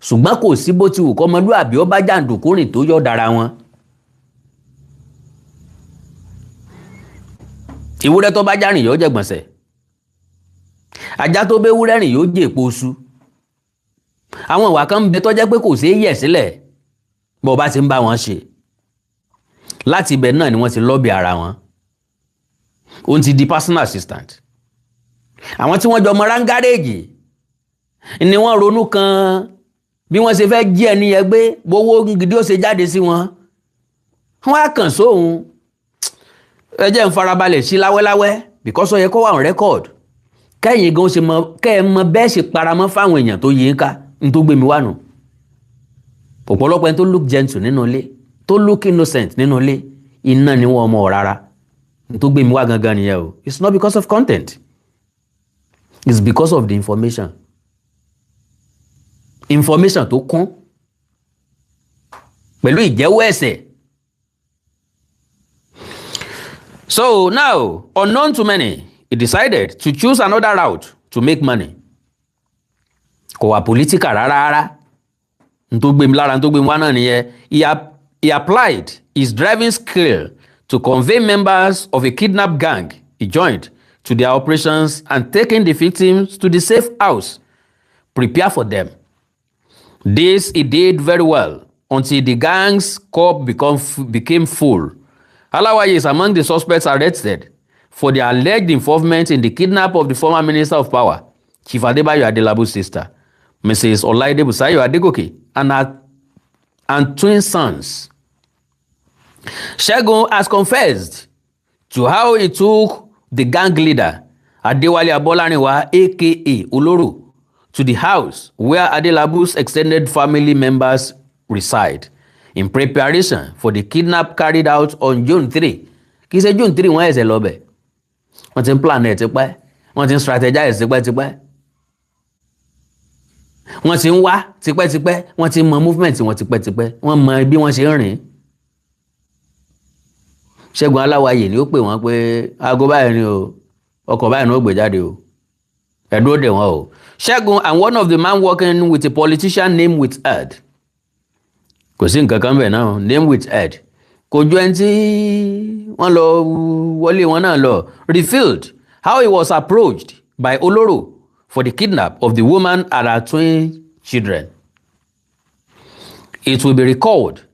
ṣùgbọ́n kò sí bó ti wù kọ́mọlúàbí ó bá jàǹdùkú rìn tó yọ̀ dára wọn. Ìwúrẹ́ tó bá járìn yóò jẹ̀gbọ̀nsẹ̀ ajá tó bẹ́ wúrẹ́ rìn yóò jẹ́ èpo oṣù. Àwọn ìwà kan ń bẹ tó jẹ́ pé kò ṣeé yẹ̀ sílẹ̀ bó bá ti ń bá wọn ṣe láti ibẹ̀ náà ni wọ́n ti lọ́bì ara wọn. Ó ti di personal assistant. Àwọn tí wọ́n jọ mọ rángáréèjì ni wọ́n ronú kan bí wọ́n ṣe fẹ́ jí ẹni yẹn gbé bówó gidi ó ṣe jáde sí wọn. Wọ́n á kàn sóhun ẹ jẹ́ ń farabalẹ̀ sí láwẹ́láwẹ́ because ó yẹ kó wà on record kẹ́yìn gan ṣe mọ kẹ́ ẹ mọ bẹ́ẹ̀ ṣe paramọ́ fáwọn èèyàn tó yẹ ń ká ní tó gbé mi wá nù. Ọ̀pọ̀lọpọ̀ ẹni tó look gentle nínú ilé tó look innocent nínú ilé iná ni wọ́n mọ̀ rárá ní tó gbé mi wá gangan nìyẹn o. It's not because of content, it's because of the information tó kún pẹ̀lú ìjẹ́wọ́ ẹ̀ṣẹ̀. So now, unknown to many, he decided to choose another route to make money. Kò wà political rárá. Ntó gbé mi lára, ntó gbé mi wá náà nìyẹn. He applied his driving skill to convey members of a kidnap gang he joined to their operations and taking the victims to the safe house, prepare for them. This he did very well until the gang's corp became full. Aláwàyè is among the suspects arrested for their alleged involvement in the kidnap of the former Minister of Power, Chief Adelabu's sister, Mrs. Olaide Busayo Adegoke, and twin sons. Ṣẹ́gun has confessed to how he took the gang leader, Adewale Abolarinwa, aka Oloro, to the house where Adelabu's extended family members reside, in preparation for the kidnap carried out on June 3. Kì í ṣe June 3 wọ́n ẹ̀sẹ̀ lọ́bẹ̀. Wọ́n ti ń plan ẹ̀ tipẹ́. Wọ́n ti ń strategize tipẹ́tipẹ́. Wọ́n ti ń wá tipẹ́tipẹ́. Wọ́n ti mọ movement wọn tipẹ́tipẹ́. Wọ́n mọ bí wọ́n ṣe ń rìn. Ṣẹ́gun Aláwàyè ni ó pè wọ́n pé aago báyìí ni o, ọkọ̀ báyìí ni ó gbé jáde o. Ẹ̀dúró dè wọ́n o. Ṣẹ́gun and one of the man working with a politician named with Ed. Kò sí nǹkan kan bẹ̀ náà, name with Ed. Kò ju ẹni tí wọ́n lọ wọlé wọn náà lọ. Revealed how he was approached by Oloro for the kidnap of the woman and her twin children. It will be recalled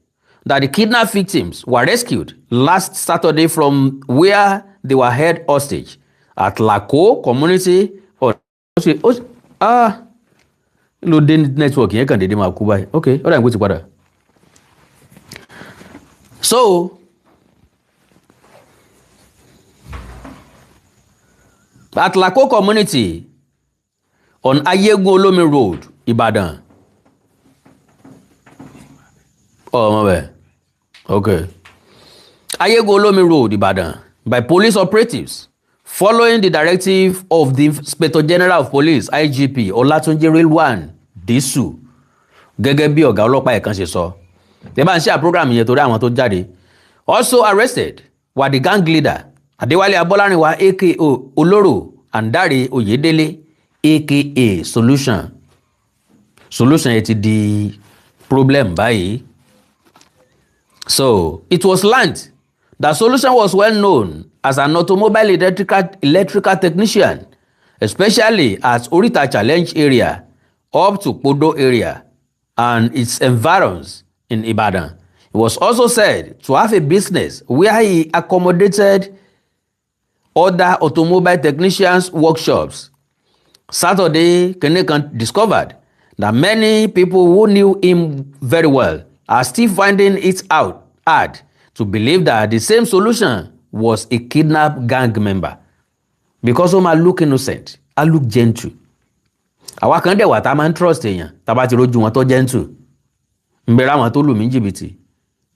that the kidnapped victims were rescued last Saturday from where they were held hostage at Lako community. Ló dé network yẹn kàn dédé máa kú báyìí. Okay, ó dà ní kó ti padà. So, at Lako community on Ayegun Olomi Road, Ibadan. Oh, my bad. Okay. Ayegun Olomi Road, Ibadan, by police operatives, following the directive of the Inspector General of Police, IGP, Olatunji Rilwan Disu, gẹ́gẹ́ bí ọ̀gá ọlọ́pàá ẹ̀kan ṣe sọ. They bá ń share program yẹn torí àwọn tó jáde. Also arrested were the gang leader, Adéwálé Abọ́lárìnwá aka Olóró and Dáre Oyèdélé aka Solution ẹ ti di problem báyìí. So it was learned that Solution was well known as an automobile electrical technician, especially at Orita Challenge area up to Podo area and its environs in Ibadan. He was also said to have a business where he accommodated other automobile technicians' workshops. Saturday, Kenekan discovered that many people who knew him very well are still finding it hard to believe that the same Solution was a kidnapped gang member, because ó máa look innocent, á look gentle. Àwa kan dẹ̀ wà tá máa ń trust èèyàn tá bá ti rojú wọn tó gentle. Ń bẹ̀rẹ̀ àwọn tó lù mí jìbìtì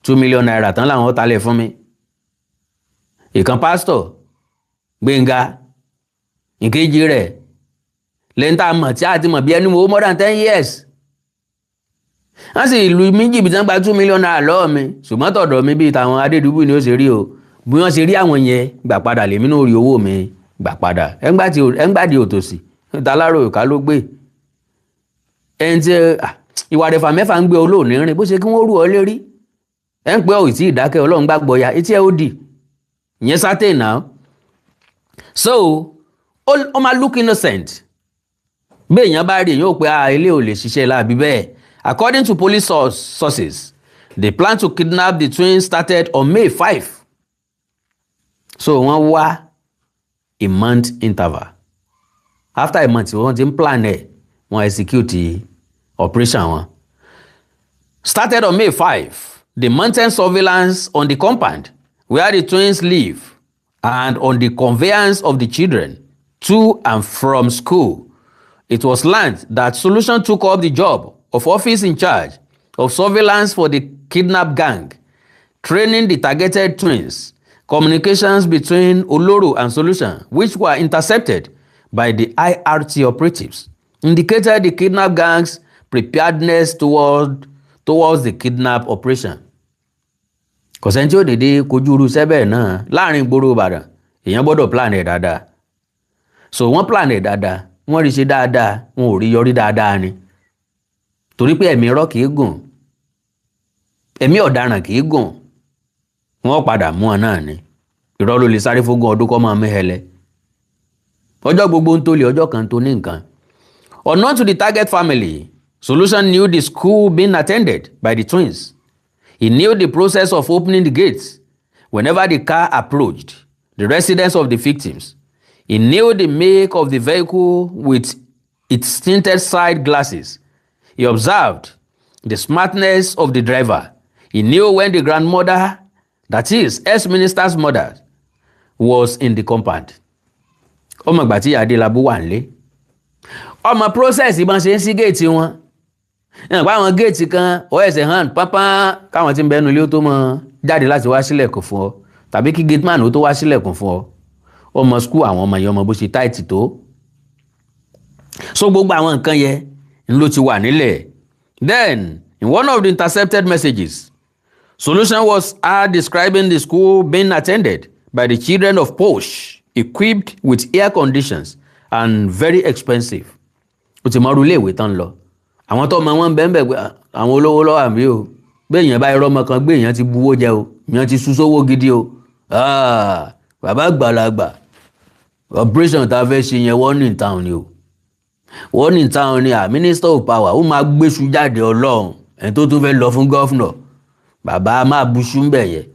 2 million naira tán láwọn ó talẹ̀ fún mi. Ìkan pásítọ̀ Gbénga ìkejì rẹ̀ lẹ́yìn tá a mọ̀ tí a ti mọ̀ bí ẹni mo more than 10 years. Wọ́n sì lù mí jìbìtì gba 2 million naira lọ́wọ́ mi, ṣùgbọ́n tọ̀dọ̀ mi bíi tàwọn Adédùbú ni ó ṣe rí o. Bí wọ́n ṣe rí àwọn yẹn gbà padà lèmi náà rí owó mi gbà padà. Ẹ̀ngbàdì òtòsí talárò ìka ló gbé. Ẹni tí ìwà rẹ̀fà mẹ́fà ń gbé olóòní rìn bó ṣe kí wọ́n rú ọ lérí. Ẹ ń pẹ́ ò tí ìdákẹ́ Ọlọ́run gbàgbọ́ ya etí ẹ ó dì. Ìyẹn sátẹ̀ náà. So ó máa look innocent. Bí èèyàn bá rí èèyàn ò pé ilé ò lè ṣiṣẹ́ láàbí bẹ́ẹ̀. According to police sources, the plan to kidnap the twins started on May 5. So wọ́n wá a month interval. After a month, wọ́n ti ń plan ẹ̀, wọ́n execute the operation wọn. Started on May 5, the mountain surveillance on the compound where the twins live and on the conveyance of the children to and from school. It was learned that Solution took up the job of office in charge of surveillance for the kidnap gang, training the targeted twins. Communications between Olóró and Solution, which were intercepted by the IRT operatives, indicated the kidnap gang's preparedness towards the kidnap operation. Kò sẹ́ni tí ó dédé kojú irú sẹ́bẹ̀ náà láàrin gbòòrò Ìbàdàn, èèyàn gbọ́dọ̀ plan ẹ̀ dáadáa. So wọ́n plan ẹ̀ dáadáa, wọ́n rí ṣe dáadáa, wọn ò rí yọrí dáadáa ni. Torí pé ẹ̀mí irọ́ kìí gùn, ẹ̀mí ọ̀daràn kìí gùn, wọ́n padà mú ọ náà ni. Irọ́ ló lè sáré fógún ọdún kọ́ máa mẹ́hẹlẹ. Ọjọ́ gbogbo ń tó lè ọjọ́ kan tó ní nǹkan. Unknown to the target family, Solution knew the school being attended by the twins. He knew the process of opening the gates whenever the car approached the residence of the victims. He knew the make of the vehicle with its tinted side glasses. He observed the smartness of the driver. He knew when the grandmother, that is, ex-minister's mother, was in the compound. Ọmọ ìgbà tí Adelabu wà nílé. Ọmọ process ìbọn ṣe ń sí géètì wọn. Ìyànpá àwọn géètì kan ó ẹsẹ̀ hàn pápá káwọn tí ń bẹnu ilé ó tó mọ jáde láti wá sílẹ̀kùn fún ọ. Tàbí kí gateman ó tó wá sílẹ̀kùn fún ọ. Ọmọ school àwọn ọmọ yẹn ọmọ bó ṣe táìtì tó. So gbogbo àwọn nǹkan yẹn ló ti wà nílẹ̀. Then, in one of the intercepted messages, Solution was describing the school being attended by the children of posh, equipped with air conditions and very expensive. Ó ti mọ̀rú ilé ìwé tán lọ. Àwọn tó mọ wọn bẹ́ẹ̀ pé àwọn olówó lọ́wọ́ àmì o. Bí èèyàn bá irọ́ ọmọ kan gbé èèyàn ti buwó jẹ o. Èèyàn ti súsówó gidi o. Bàbá àgbàlagbà. Operation tá a fẹ́ ṣe yẹn warning town ni o. Warning town ni Minister of Power ó máa gbéṣu jáde Ọlọ́run. Ẹni tó tún fẹ́ lọ fún gọ́fúnà. Bàbá máa buṣú ń bẹ̀ yẹn.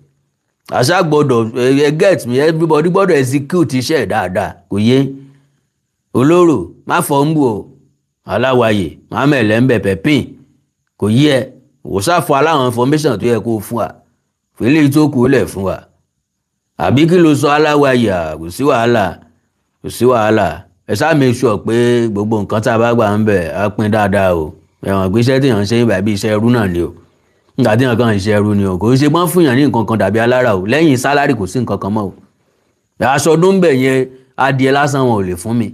Àṣà gbọ́dọ̀ get me, everybody gbọ́dọ̀ execute iṣẹ́ dáadáa. Kò yé. Olóró má fọ́ ń bù o. Aláwàyè má mẹ̀lẹ́ ń bẹ̀ pẹ̀pìn. Kò yé. Wò sáfọ́ aláwọn information tó yẹ kó fún wa. Fèlè tó kù lẹ̀ fún wa. Àbí kí ló sọ Aláwàyè? Kò sí wàhálà. Kò sí wàhálà. Ẹ ṣáà make sure pé gbogbo nǹkan tá a bá gbà ń bẹ̀ á pín dáadáa o. Ẹ̀wọ̀n pé iṣẹ́ tí èèyàn ṣe ń bá bí iṣẹ́ ẹrú náà ni o. Nígbà tí èèyàn kan iṣẹ́ ẹrú ni o. Kò ṣe pọ́n fún èèyàn ní nǹkan kan dàbí alára o. Lẹ́yìn sálárì kò sí nǹkan kan mọ́ o. Aṣọ ọdún bẹ̀ yẹn adìẹ lásán wọn ò lè fún mi.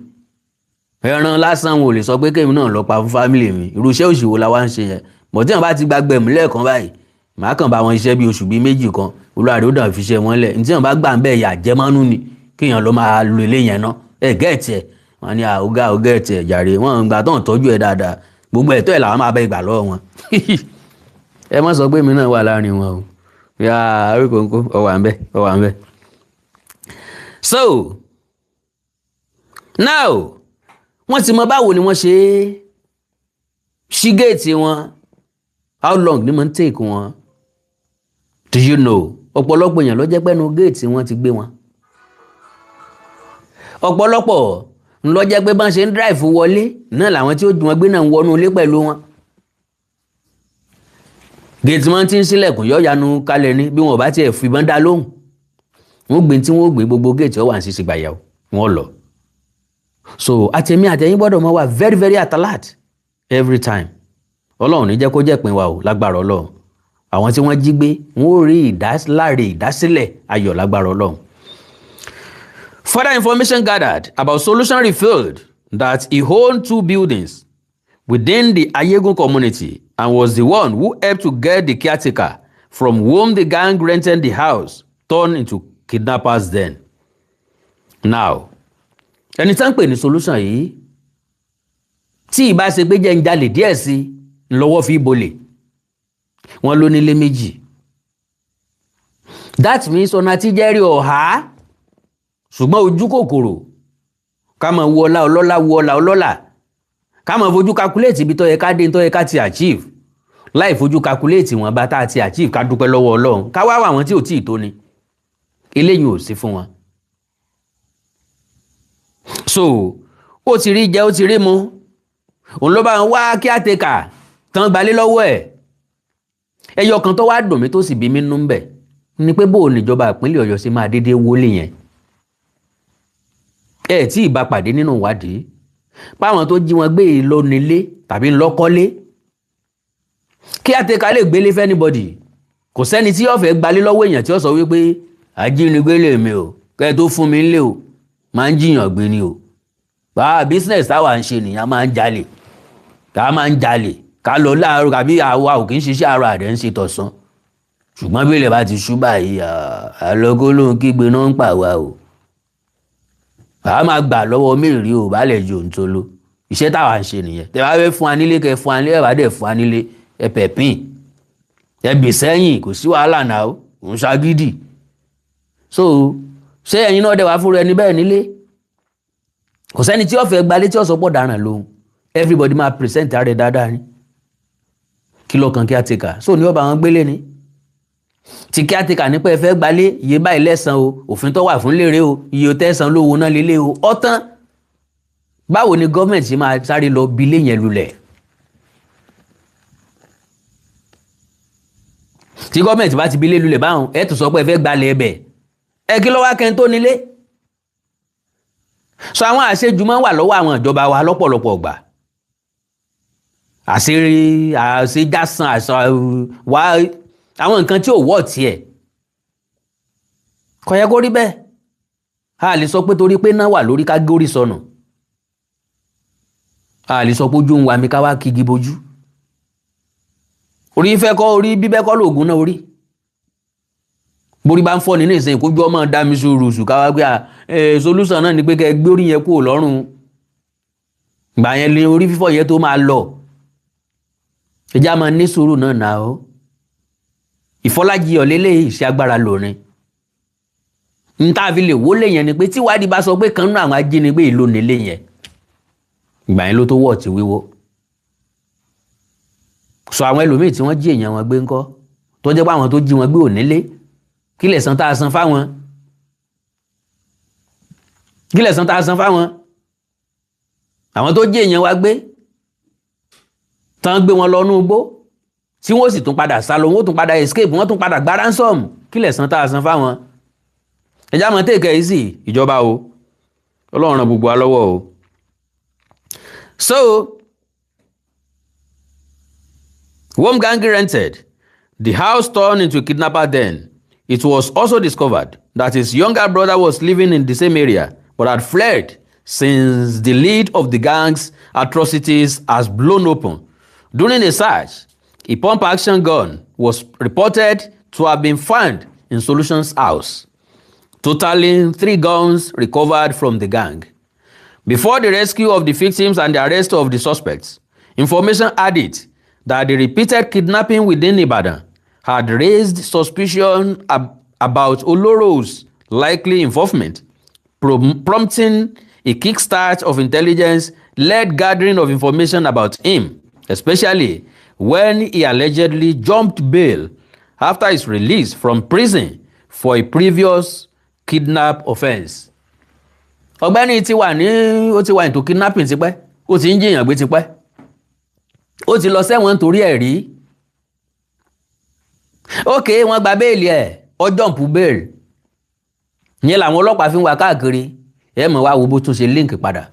Ẹran lásán wọn ò lè sọ pé kémi náà lọ pa fún fámìlì mi. Irú iṣẹ́ òṣìwò la wá ń ṣe yẹn. Bọ̀ tí èèyàn bá ti gbàgbẹ́ mi lẹ́ẹ̀kan báyìí, màá kàn bá wọn iṣẹ́ bí oṣù bí méjì kan. olúwa rẹ̀ ó dàn fi ṣe wọn lẹ̀ ní tí wọ́n bá gbà ń bẹ́ẹ̀ yà jẹ́ mọ́nú ni kéèyàn lọ máa lo ilé yẹn ná gẹ́ẹ̀tì ẹ̀ wọ́n ní ó gẹ́ẹ̀tì ẹ̀ jàre wọ́n ń gbà tó ń tọ́jú ẹ̀ dáadáa gbogbo ẹ̀tọ́ ẹ̀ làwọn máa bẹ́ ìgbà lọ́wọ́ wọn ẹ má sọ pé mi náà wà láàrin wọn o yà orí kòńkó ọwà ń bẹ. So now wọ́n ti mọ báwo ni wọ́n ṣe ṣí géètì wọn how long ni mo ń take wọn do you know ọ̀pọ̀lọpọ̀ èèyàn ló jẹ́ pẹ́nu géètì wọn ti gbé wọn ọ̀pọ̀lọpọ̀ ńlọ jẹ́ pé bá ń ṣe ń drive wọlé náà làwọn tí ó jù wọn gbé náà ń wọnú ilé pẹ̀lú wọn géètì wọn ti ń ṣílẹ̀kùn yọ yanu kalẹ̀ ní bí wọn ò bá tiẹ̀ fìbọn dá lóhùn wọn gbé tí wọn ò gbé gbogbo géètì ọwà ń ṣiṣẹ́ gbàyàwó wọn lọ so àtẹ̀mí àtẹ̀yìn gbọ́dọ̀ mọ́ wà very very alert every time ọlọ́run ní jẹ́ kó jẹ́ pin wa o lágbára ọlọ́run àwọn tí wọ́n jí gbé wọn ò rí ìdásílẹ̀ ayọ̀ lágbára ọlọ́run. Further information gathered about solution revealed that he owned 2 buildings within the Ayegun community and was the one who helped to get the caretaker from whom the gang rented the house turned into kidnappers then. Now, ẹni tán pè ní solution yìí tí ìbá ṣe pé jẹ́ ń jalè díẹ̀ sí lọ́wọ́ fi bolè wọ́n ló nílé méjì. That means ọ̀nà tí jẹ́rìí ọ̀há ṣùgbọ́n ojú kòkòrò ká máa wo ọlá ọlọ́lá ká máa fojú calculate ibi tó yẹ ká dé tó yẹ ká ti achieve láì fojú calculate wọn bá tá ti achieve ká dúpẹ́ lọ́wọ́ Ọlọ́run ká wá àwọn tí ò tíì tó ni eléyìí ò sí fún wọn. So ó ti rí jẹ ó ti rí mu òun ló bá ń wá kí á tẹ̀ka tán gbalé lọ́wọ́ ẹ̀ ẹyọ kan tó wá dùn mí tó sì bí mi nú ń bẹ̀ ni pé bó o níjọba ìpínlẹ̀ Ọ̀yọ́ ṣe máa dédé wọlé yẹn ẹ tí ìbá pàdé nínú ìwádìí páwọn tó jí wọn gbé lọ nílé tàbí ńlọkọ́lé kí àtẹ̀ká lè gbélé fẹ́ anybody kò sẹ́ni tí yóò fẹ́ gbalé lọ́wọ́ èèyàn tí ó sọ wípé ajínigbé lè mi o kẹ́ tó fún mi nílé o máa ń jiyàn gbé ni o bá business táwa ń ṣe nìyẹn máa ń jalè ká lọ láàárọ̀ tàbí àwa ò kì í ṣiṣẹ́ àárọ̀ àdẹ́ ń ṣe tọ̀sán ṣùgbọ́n bí ilẹ̀ bá ti ṣú báyìí àlọ́gó ló ń kígbe náà ń pàwá o a máa gbà lọ́wọ́ mẹ́rin o bá lẹ̀ jò ń tolo iṣẹ́ táwa ń ṣe nìyẹn tẹ́ bá fẹ́ fún anílé kẹ́ fún anílé bá dẹ̀ fún anílé ẹ pẹ̀pìn ẹ bì sẹ́yìn kò sí wàhálà náà o ń ṣagídì so ṣé ẹ̀yin náà dẹ̀ wá fúnra ẹni bẹ́ẹ̀ nílé kò sẹ́ni tí ó fẹ́ gbalé tí ó sọ pọ̀ dáràn lóhun everybody máa present ààrẹ dáadáa ni kí ló kan kí á ti kà so ní ọba àwọn gbélé ni tí kí á ti kà nípa ẹ fẹ́ gbalé iye báyìí lẹ́san o òfin tó wà fún lérè o iye tẹ́san lówó náà lélẹ̀ o ọ̀tán báwo ni gọ́ọ̀mẹ̀ntì ṣe máa sáré lọ bilé yẹn lulẹ̀ tí gọ́ọ̀mẹ̀ntì bá ti bilé lulẹ̀ báwọn ẹ tún sọ pé ẹ fẹ́ gbalẹ̀ ẹbẹ̀ ẹ kí ló wá kẹ́ni tó nílé so àwọn àṣejù máa ń wà lọ́wọ́ àwọn ìjọba wa lọ́pọ̀lọpọ̀ gbà àṣejásán wá àwọn nǹkan tí ò wọ́ tiẹ̀ kò yẹ kó rí bẹ́ẹ̀ a lè sọ pé torí pé náà wà lórí ká górí sọnù a lè sọ pé ojú ń wa mi ká wá kígi bojú orí fẹ́ kọ́ orí bíbẹ́ kọ́ lóògùn náà orí borí bá ń fọ́ nínú ìsìn kójú ọmọ dá mi sùúrù ká wá pé solution náà ni pé kẹ́ gbé orí yẹn kúrò lọ́rùn gbà yẹn lé orí fífọ́ yẹn tó máa lọ ẹjá máa ní sùúrù náà náà ó ìfọlájì ọ̀lẹ́lẹ̀ iṣẹ́ agbára lórin n tá a fi lè wọlé yẹn ni pé tí wádìí bá sọ pé kan nínú àwọn ajínigbé ìlú nílé yẹn ìgbà yẹn ló tó wọ̀ tí wíwọ́ sọ àwọn ẹlòmíì tí wọ́n jí èèyàn wọn gbé ńkọ́ tó jẹ́ pé àwọn tó jí wọn gbé ò nílé kí lẹ̀ san tá a san fáwọn àwọn tó jí èèyàn wa gbé tán gbé wọn lọ nú igbó tí wọ́n sì tún padà sálọ wọ́n tún padà escape wọ́n tún padà gba ransom kí lẹ̀ san tá a san fáwọn ẹjá mọ̀ tèkẹ́ yìí sí ìjọba o Ọlọ́run ràn gbogbo wa lọ́wọ́ o. So home gang rented the house turned into a kidnapper den. It was also discovered that his younger brother was living in the same area but had fled since the lead of the gang's atrocities has blown open. During a search, a pump-action gun was reported to have been found in Solution's house, totaling 3 guns recovered from the gang. Before the rescue of the victims and the arrest of the suspects, information had it that the repeated kidnapping within Ibadan had raised suspicion about Oloro's likely involvement, prompting a kickstart of intelligence-led gathering of information about him, especially when he allegedly jumped bail after his release from prison for a previous kidnap offense. Ọ̀gbẹ́ni ó ti wà into kidnapping tipẹ́, ó ti ń jiyàn gbé tipẹ́, ó ti lọ sẹ́wọ̀n nítorí ẹ̀ rí. Okay, wọ́n gba béèlì ẹ̀, ó jump bail. Ìyẹn làwọn ọlọ́pàá fi ń wá káàkiri, ẹ mọ̀ wá wo bó tún ṣe link padà.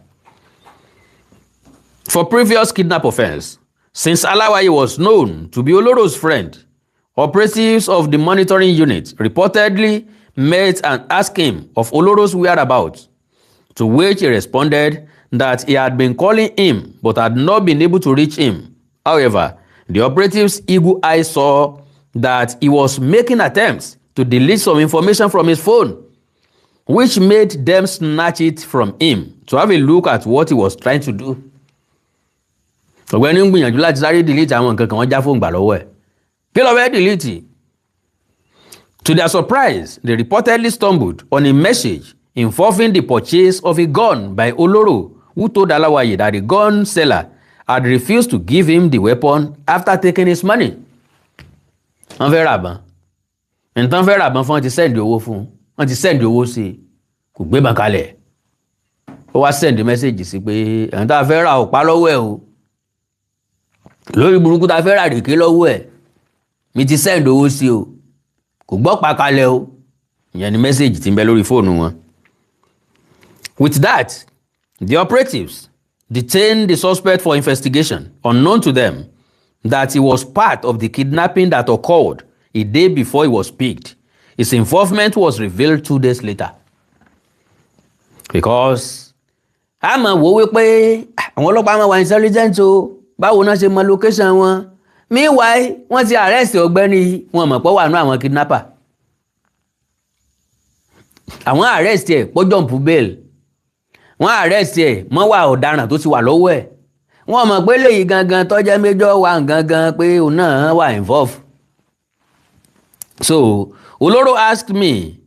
For previous kidnap offense, since Alawaye was known to be Oloro's friend, operatives of the monitoring unit reportedly met and asked him of Oloro's whereabouts, to which he responded that he had been calling him but had not been able to reach him. However, the operatives' eagle eye saw that he was making attempts to delete some information from his phone, which made them snatch it from him to have a look at what he was trying to do. Ọ̀gbẹ́ni ń gbìyànjú láti sáré delete àwọn nǹkan kan, wọ́n já fóònù gbà lọ́wọ́ ẹ̀. Kí ló fẹ́ delete? To their surprise, they reportedly stumbled on a message involving the purchase of a gun by Oloro, who told Alawaye that the gun seller had refused to give him the weapon after taking his money. Wọ́n fẹ́ rà bán. Nǹkan fẹ́ rà bán fún wọn ti send owó fún. Wọ́n ti send owó sí i. Kò gbé bán kalẹ̀. Ó wá send message sí pé ẹ̀yin tá fẹ́ rà ò pa lọ́wọ́ ẹ̀ o. Lórí burúkú tá fẹ́ rà rèké lọ́wọ́ ẹ̀. Mi ti send owó sí o. Kò gbọ́ pa kalẹ̀ o. Ìyẹn ni message tí ń bẹ lórí fóònù wọn. With that, the operatives detained the suspect for investigation, unknown to them that he was part of the kidnapping that occurred a day before he was picked. His involvement was revealed 2 days later. Because a mọ̀ wò wípé àwọn ọlọ́pàá máa wà intelligent o, báwo náà ṣe mọ location wọn. Meanwhile, wọ́n ti arrest ọ̀gbẹ́ni, wọ́n mọ̀ pé wà nú àwọn kidnapper. Àwọn arrest ẹ̀ pọ́ jump bail. Wọ́n arrest ẹ̀ mọ́ wà ọ̀daràn tó ti wà lọ́wọ́ ẹ̀. Wọ́n mọ̀ pé léyìí gangan tó jẹ́ major wà gangan pé òun náà wà involved. So, Oloro asked me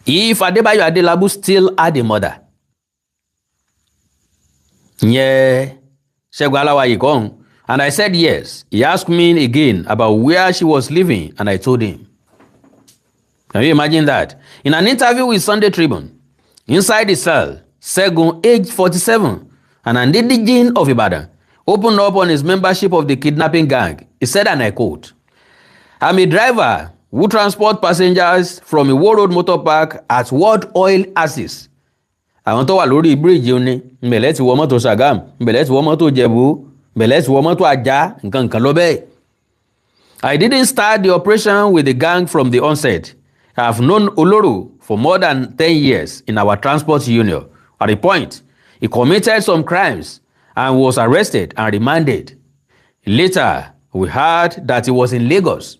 if Adelabu still had a mother. Yeah, Ṣẹ́gun Aláwayè kọ́hún. And I said yes. He asked me again about where she was living, and I told him. Can you imagine that? In an interview with Sunday Tribune, inside the cell, Ṣẹ́gun, aged 47, and an indigene of Ibadan, opened up on his membership of the kidnapping gang. He said, and I quote, "I'm a driver who transport passengers from Iwo Road Motor Park at World Oil Axis." Àwọn tó wà lórí bíríìjì òní, ìbẹ̀lẹ̀ ti wọ mọ́tò Ṣàgámù, ìbẹ̀lẹ̀ ti wọ mọ́tò Jẹ̀bú, ìbẹ̀lẹ̀ ti wọ mọ́tò Ajá, nǹkan lọ bẹ́ẹ̀. I didn't start the operation with the gang from the onset. I have known Oloro for more than 10 years in our transport union. At a point, he committed some crimes and was arrested and remanded. Later, we heard that he was in Lagos.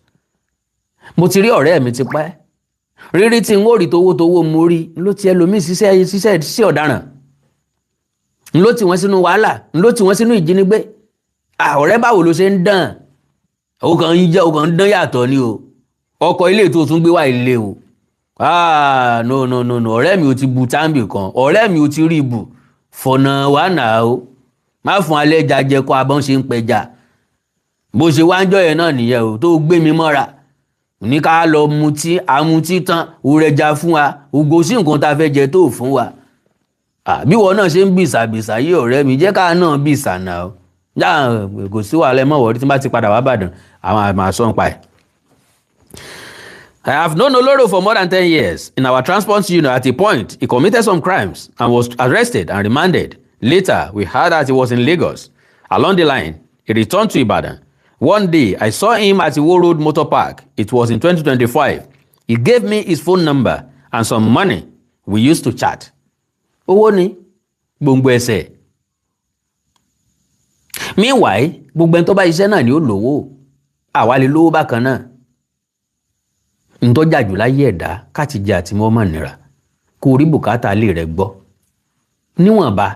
Mo ti rí ọ̀rẹ́ mi ti pẹ́. Rírí tí ń rí towó mo rí ló ti ẹlòmíì ṣiṣẹ́ sí ọ̀daràn. Ló ti wọ́n sínú wàhálà, ló ti wọ́n sínú ìjínigbé. Ọ̀rẹ́ báwo ló ṣe ń dán? Ó kàn ń dán yàtọ̀ ni o. Ọkọ̀ ilé tó tún gbé wá ilé o. No. Ọ̀rẹ́ mi ò ti bu táǹbì kan. Ọ̀rẹ́ mi ò ti rí ibù. Fọ̀nà wà náà o. Má fún alẹ́ jajẹ kó abọ́n ṣe ń pẹja. Bó ṣe wá ń jọ yẹn náà nìyẹn o, tó gbé mi mọ́ra. Ní ká lọ mutí, àmutí tán, òrẹja fún wa, ògo sí nǹkan tá fẹ́ jẹ tó fún wa. Bí wọ́n náà ṣe ń bìsàbìsà yí ọ̀rẹ́ mi, jẹ́ ká náà bìsà náà. Já kò sí wàhálà mọ́ wọ́n tí bá ti padà wá Ìbàdàn, àwọn àmà sọ́n pa ẹ̀. I have known Oloro for more than 10 years. In our transport unit, at a point, he committed some crimes and was arrested and remanded. Later, we heard that he was in Lagos. Along the line, he returned to Ibadan. One day, I saw him at the Iwo Road Motor Park. It was in 2025. He gave me his phone number and some money. We used to chat. Owó ni, gbòǹgbò ẹsẹ̀. Meanwhile, gbogbo ẹni tó bá iṣẹ́ náà ni ó lówó. Àwa lè lówó bákan náà. ntọ́jà jù láyé ẹ̀dá káti jẹ àti mọ́ mọ̀ nira kó rí bùkátà lè rẹ̀ gbọ́ níwọ̀nba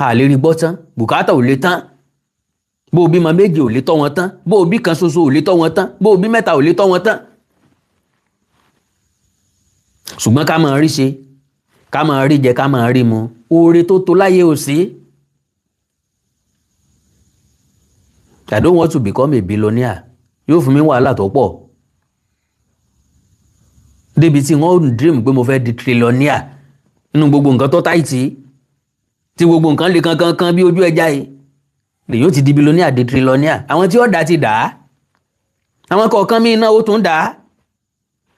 a lè rí gbọ́ tán bùkátà ò lè tán bó o bímọ méjì ò lè tọ́ wọn tán bó o bí kan ṣoṣo ò lè tọ́ wọn tán bó o bí mẹ́ta ò lè tọ́ wọn tán ṣùgbọ́n ká máa rí ṣe ká máa rí jẹ ká máa rí mu oore tó tó láyé ò sí. I don't want to become a billionaire yóò fún mi wàhálà tó pọ̀ débi tí wọ́n dream pé mo fẹ́ di trillionaire nínú gbogbo nǹkan tó táìtì tí gbogbo nǹkan lè kankan bí ojú ẹja yìí lè yóò ti di billionaire di trillionaire àwọn tí ó dá ti dà á àwọn kọ̀ọ̀kan mí iná ó tún dà á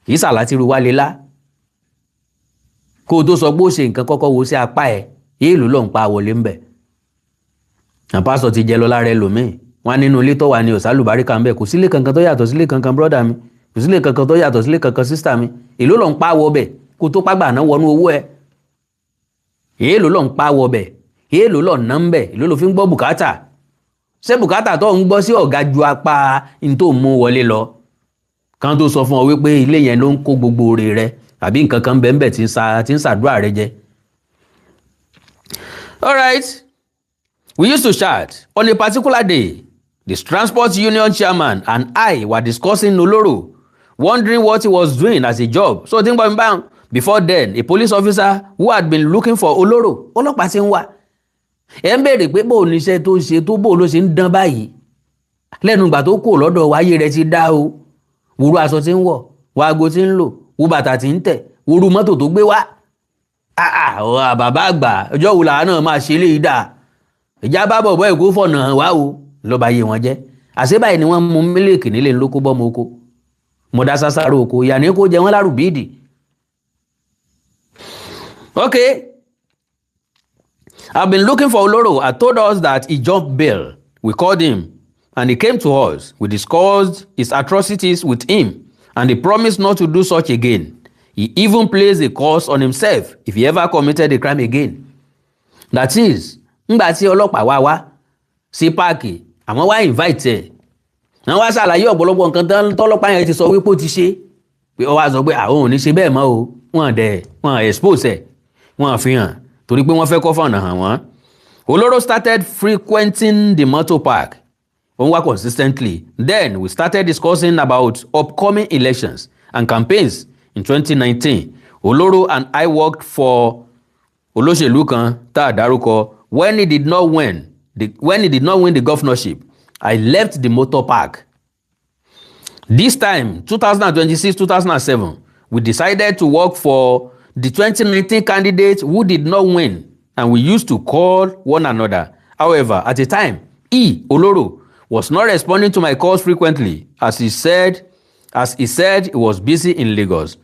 kìí sàlá ti ru wálé lá kó o tó sọ pé ó ṣe nǹkan kọ́kọ́ wo sí apá ẹ̀ èèlò ló ń pa wọlé ń bẹ̀ àpásọ ti jẹ lọ lára ẹlòmíì wọn nínú ilé tó wà ní òsálùbáríkà ń bẹ̀ kò sílé kankan tó yàtọ̀ sílé kankan brọ́dà mi kò sílé kankan tó yàtọ̀ sílé kankan sísítà mi èèlò ló ń pa wọ bẹ̀ kó tó pàgbà náà wọnú owó ẹ̀ èèlò ló ń pa wọ bẹ̀ èèlò ló ná ń bẹ̀ èèlò ló fi ń gbọ́ bùkátà ṣé bùkátà tó ń gbọ́ sí ọ̀gá ju apá n tó mú wọlé lọ kan tó sọ fún ọ wípé ilé yẹn ló ń kó gbogbo oore rẹ àbí nǹkan kan bẹ́ẹ̀ tí ń ṣàdúrà rẹ jẹ. All right, we used to chat on a particular day. The transport union chairman and I were discussing Oloro, wondering what he was doing as a job. So think about it. Before then, a police officer who had been looking for Oloro, ọlọ́pàá ti ń wá. Ẹ ń béèrè pé bó ní iṣẹ́ tó ṣe tó bó ló ṣe ń dán báyìí. Lẹ́nu ìgbà tó kù lọ́dọ̀ wáyé rẹ̀ ti dá o. Wúrú aṣọ tí ń wọ̀, wáago tí ń lò, wú bàtà tí ń tẹ̀, wúrú mọ́tò tó gbé wá. Bàbá àgbà ọjọ́ wo làá náà máa ṣe léyìí dà. Ìjà bá bọ̀ bọ́ èkó fọ̀nà wá o. Ló bá yé wọn jẹ́ àṣé báyìí ni wọ́n mú mílíkì nílé ńlókó bọ́mọ oko mọ̀dá sásáró oko ìyá ní kó jẹ wọ́n lárùbíìdì. Okay, I've been looking for Oloro. I told us that he jumped bail. We called him and he came to us. We discussed his atrocities with him and he promised not to do such again. He even placed a curse on himself if he ever committed a crime again. That is, ńgbà tí ọlọ́pàá wá sí páàkì àwọn wá invite ẹ̀ wọ́n wá ṣàlàyé ọ̀pọ̀lọpọ̀ nǹkan tọ́lọ́pàá yẹn ti sọ wípé ó ti ṣe pé ó wá sọ pé àwọn ò ní ṣe bẹ́ẹ̀ mọ́ o wọ́n expose ẹ̀ wọ́n fi hàn torí pé wọ́n fẹ́ kọ́ fọ̀nà hàn wọ́n. Oloro started frequenting the motor park òun wá consistently. Then we started discussing about upcoming elections and campaigns in 2019. Oloro and I worked for olóṣèlú kan tá a dárúkọ. When he did not win the governorship, I left the motor park. This time, 2026-2007, we decided to work for the 2019 candidate who did not win, and we used to call one another. However, at the time, Oloro, was not responding to my calls frequently, as he said he was busy in Lagos.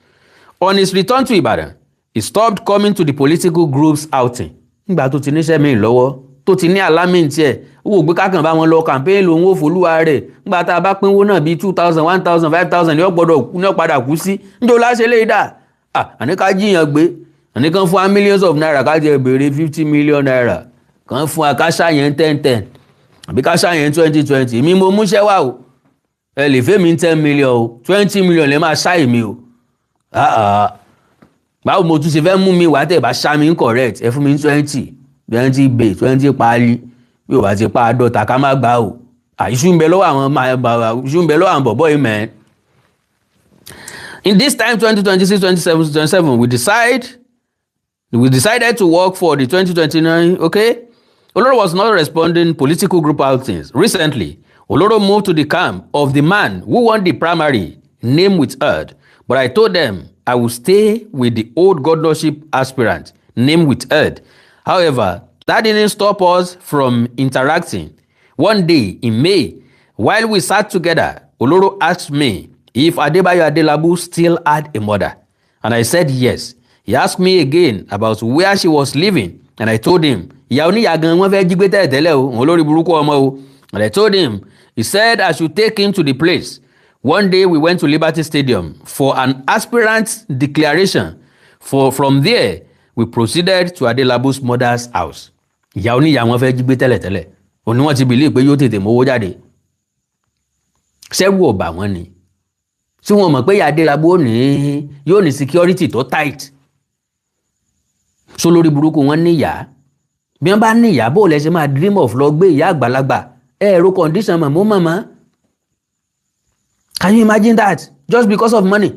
On his return to Ibadan, he stopped coming to the political group's outing. Nígbà tó ti níṣẹ́ mi lọ́wọ́ tó ti ní alámìntì ẹ̀ owó gbé kákan bá wọn lọ campaign lòun ó folúwa rẹ̀ nígbà tá a bá pínwó náà bíi 2,000 1,000 5,000 ní ó padà kú sí níjó láṣẹ lè dà àní ká jíyàn gbé àní kan fún wa millions of naira ká jẹ béèrè 50 million naira kan fún wa ká ṣàyẹn 10 àbí ká ṣàyẹn 20 mi mo múṣẹ́ wà o ẹ lè fẹ́ mi 10 million o 20 million lè máa ṣáì mi o báwo mo tún ṣe fẹ́ mú mi wá tẹ̀ bá ṣá mi incorrect ẹ fún mi 20 bay 20 páálí bí o bá ti pa àádọ́ta ká má gbà o ìṣú ń bẹ lọ́wọ́ àwọn bọ̀bọ̀ yìí mẹ́. In this time 2026-2027 we decided to work for the 2029. Okay, Oloro was not responding political group outings. Recently, Oloro moved to the camp of the man who won the primary, name withheld, but I told them I will stay with the old governorship aspirant, name withheld. However, that didn't stop us from interacting. One day in May, while we sat together, Oloro asked me if Adelabu still had a mother, and I said yes. He asked me again about where she was living, and I told him, and I told him, he said I should take him to the place. One day we went to Liberty Stadium for an aspirant declaration. From there, we proceeded to Adelabu's mother's house. Ìyá oníyà wọn fẹ́ jí gbé tẹ́lẹ̀tẹ́lẹ̀. Òní wọ́n ti believe pé yóò tètè mówó jáde. Ṣẹ́rù ọ̀bà wọn ni. tí wọ́n mọ̀ pé ìyá Adelabu yóò ní security tó tight. So lórí burúkú wọn níyà. Bí wọ́n bá níyà bó lẹ ṣe máa dream of lọ gbé ìyá àgbàlagbà ẹ̀rọ condition màmá. Can you imagine that? Just because of money.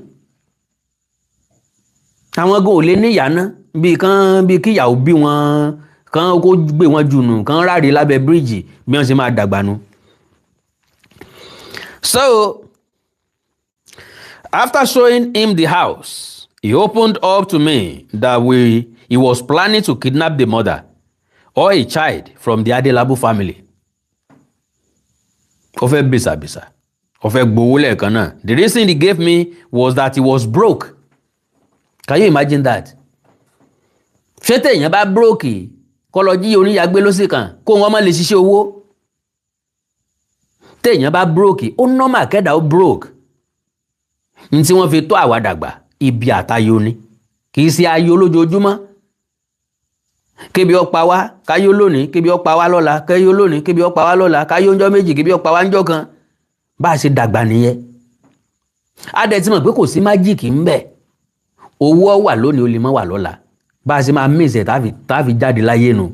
Àwọn gan ò lè níyà ná bí kí ìyàwó bí wọn kan kó gbé wọn jùnù kan ráre lábẹ́ bíríìjì bí wọ́n ṣe máa dàgbà nu. So after showing him the house, he opened up to me that he was planning to kidnap the mother or a child from the Adelabu family. Ó fẹ́ bìsàbìsà, ó fẹ́ gbowó lẹ́ẹ̀kan náà. The reason he gave me was that he was broke. Can you imagine that? Ṣé téèyàn bá broke kó lọ jí oníyàgbé lóṣì kan kó wọn má lè ṣiṣẹ́ owó? Téèyàn bá broke, ó normal kẹ́dà ó broke. Ní tí wọ́n fi tó àwa dàgbà, ibi àtayọ ni. Kì í ṣe ayọ̀ lójoojúmọ́. Kébi ó pa wá, káyọ̀ lónìí, kébi ó pa wá lọ́la, káyọ̀ lónìí, kébi ó pa wá lọ́la, káyọ̀ ńjọ́ méjì, kébi ó pa wá ńjọ́ kan. Bá a ṣe dàgbà nìyẹn. A dẹ̀ ti mọ̀ pé kò sí májíìkì ńbẹ̀. Owó wà lónìí, ó lè má wà lọ́la. Bá a ṣe máa miss ẹ̀ tá fi jáde láyé nu.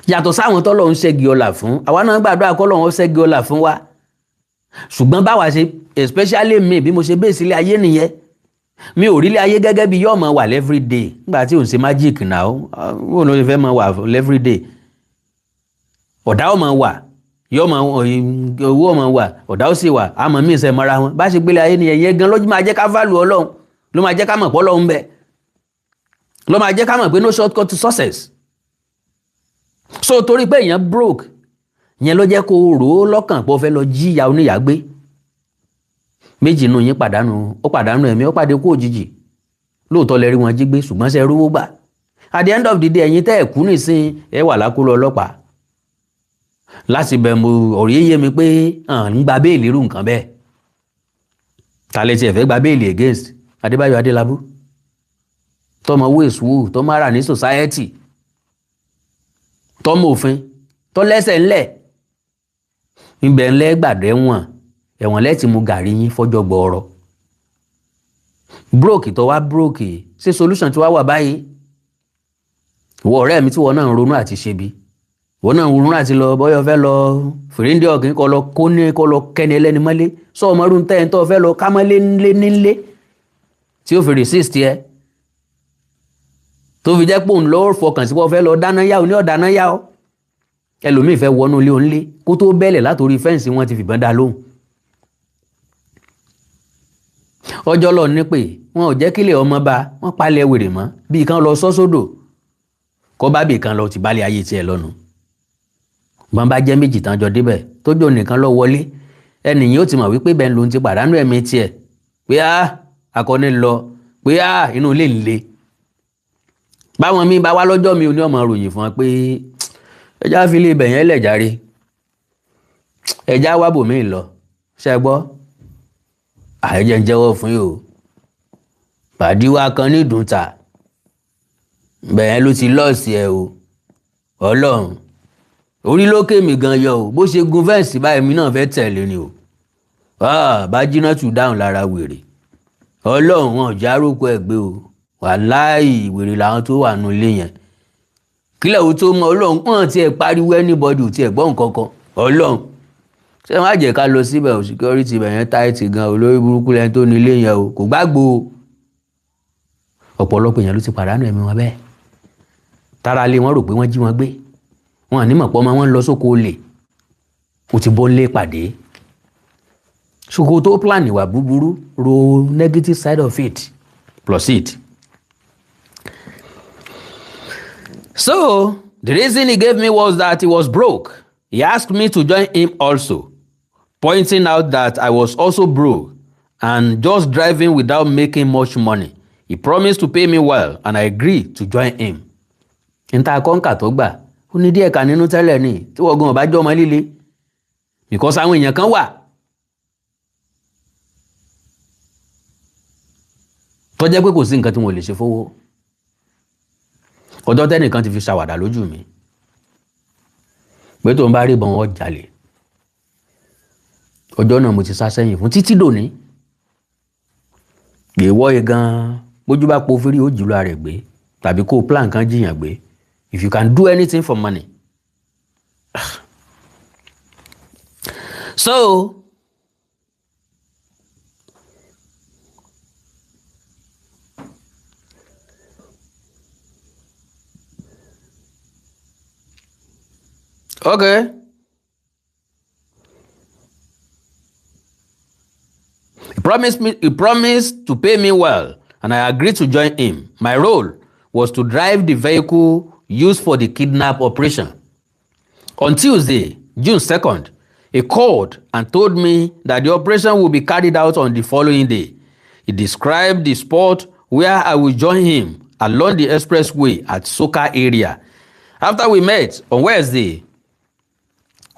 Yàtọ̀ sáwọn tọ́lọ́run ṣẹ́gi ọlà fún, àwa náà gbàdúrà kọ́lọ́run ṣẹ́gi ọlà fún wa. Ṣùgbọ́n báwa ṣe, especially me, bí mo ṣe bẹ́ẹ̀ sílé ayé nìyẹn. Mi ò rí ilé ayé gẹ́gẹ́ bí yóò máa wà every day. Nígbà tí ò ń ṣe magic náà, ó ló fẹ́ máa wà every day. Ọ̀dá ó máa wà, owó ó máa wà, ọ̀dá ó sì wà, àmọ́ mí ìṣẹ́ mọ́ra wọn. Bá ṣe gbélé ayé nìyẹn, yẹn gan ló máa jẹ́ ká value Ọlọ́run, ló máa jẹ́ ká mọ̀ pé Ọlọ́run ń bẹ. Ló máa jẹ́ ká mọ̀ pé no shortcut to success. So torí pé èèyàn broke, yẹn ló jẹ́ kó rò ó lọ́kàn pé ó fẹ́ lọ jí ìyá oníyàá gbé. Méjì nù yín pàdánù, ó pàdánù ẹ̀mí, ó pàdé kú òjijì. Lóòótọ́ lẹ rí wọn jí gbé, ṣùgbọ́n ṣe rówó gbà. At the end of the day, ẹ̀yin tẹ́ ẹ̀ kú nìsín, ẹ wà lákòlò ọlọ́pàá. Láti bẹ̀ mo ọ̀rẹ́ yé mi pé ń gba béèlì irú nǹkan bẹ́ẹ̀. Ta lẹ tiẹ̀ fẹ́ gba béèlì against Adébáyọ̀ Adelabu? Tọ́mọ wéèsù, tọ́mọ ara ní society, tọ́mọ òfin, tọ́ lẹ́sẹ̀ ńlẹ̀. Ibẹ̀ ńlẹ́ gbàdẹ́ wọn. Ẹ̀wọ̀n lẹ́tì mú gàrí yín fọ́jọ́ gbọ́ọ̀rọ̀. Broke tó wá broke, ṣé solution tí wá wà báyìí? Ìwọ ọ̀rẹ́ mi tí wọ́n náà ń ronú àti ṣe bí. Wọ́n náà ń ronú àti lọ bọ́yọ̀ fẹ́ lọ fìríndì ọ̀gìn kọ́ lọ kó lọ kẹ́ni ẹlẹ́ni mọ́lé. Sọ ọmọ ọdún tẹ́yìn tó fẹ́ lọ ká mọ́lé nílé tí ó fi resist ẹ. Tó fi jẹ́ pé òun lọ́wọ́ fọkàn sí wọ́n fẹ́ lọ dáná yá o ní ọ̀dáná yá o. Ẹlòmíì fẹ́ wọnú ilé onílé kó tó bẹ́lẹ̀ látòrí fẹ́ǹsì wọn ti fìbọn dá lóhùn. Ọjọ́ lọ ní pé wọn ò jẹ́ kílẹ̀ ọmọ bá wọn palẹ̀ wèrè mọ́ bí kan lọ sọ́sódò kọ́ bá bì kan lọ ti bálẹ̀ ayé tiẹ̀ lọ́nu. Bọ́n bá jẹ́ méjì tán jọ débẹ̀ tó jọ nìkan lọ wọlé ẹnìyàn ó ti mọ̀ wípé bẹ́ẹ̀ ló ń ti pàdánù ẹ̀mí tiẹ̀ pé akọni lọ pé inú ilé ń le. Báwọn míì bá wá lọ́jọ́ mi ò ní ọmọ ròyìn fún wọn pé ẹja fi lè bẹ̀yẹn lẹ̀ járe ẹja wá bòmíì lọ ṣe gbọ́. Àìjẹ́ ń jẹ́wọ́ fún yìí o. Pàdí wa kan ní ìdúntà. Bẹ̀yẹn ló ti lọ́ọ̀sì ẹ o. Ọlọ́run. Orí lókè mi gan yọ o. Bó ṣe gun fẹ́ǹsì báyìí mi náà fẹ́ tẹ̀lé ni o. Bá jiná tù dáhùn lára wèrè. Ọlọ́run wọn ò járókò ẹ̀ gbé o. Wàláhì wèrè làwọn tó wà nù ilé yẹn. Kílẹ̀ o tó mọ Ọlọ́run pọ́n tí ẹ pariwo anybody ò tí ẹ gbọ́ nǹkan kan. Ọlọ́run. Ṣé wọ́n á jẹ́ ká lọ síbẹ̀ o security bẹ̀ yẹn tight gan olórí burúkú lẹ́ni tó nílé yẹn o kò gbàgbó ọ̀pọ̀lọpọ̀ èèyàn ló ti pàdánù ẹ̀mí wọn bẹ́ẹ̀. Tára lé wọn rò pé wọ́n jí wọn gbé wọn àní mọ̀ pọ́ ọmọ wọn lọ sóko olè o ti bọ́ ń lé pàdé. Ṣùgbọ́n tó plan ìwà búburú ro negative side of it plus it. So the reason he gave me was that he was broke. He asked me to join him also, pointing out that I was also broke and just driving without making much money. He promised to pay me well and I agreed to join him. Nta kọ́ńkà tó gbà, ó ní díẹ̀ kan nínú tẹ́lẹ̀ ní tí wọ́n gan ọba jọ ọmọ líle. Because àwọn èèyàn kan wà. Tó jẹ́ pé kò sí nǹkan tí wọ́n lè ṣe fowó. Ọjọ́ tẹ́nìkan ti fi ṣàwàdà lójú mi. Pé tó ń bá rí bọn wọ́n jalè. ọjọ́ náà mo ti sá sẹ́yìn fún títí dòní. Èèwọ̀ yìí gan-an bójú bá po fírí ó jùlọ rẹ̀ gbé tàbí kó plan kan jiyàn gbé. If you can do anything for money. So, okay. He promised to pay me well, and I agreed to join him. My role was to drive the vehicle used for the kidnap operation. On Tuesday, June 2nd, he called and told me that the operation would be carried out on the following day. He described the spot where I would join him along the expressway at Soka area. After we met on Wednesday,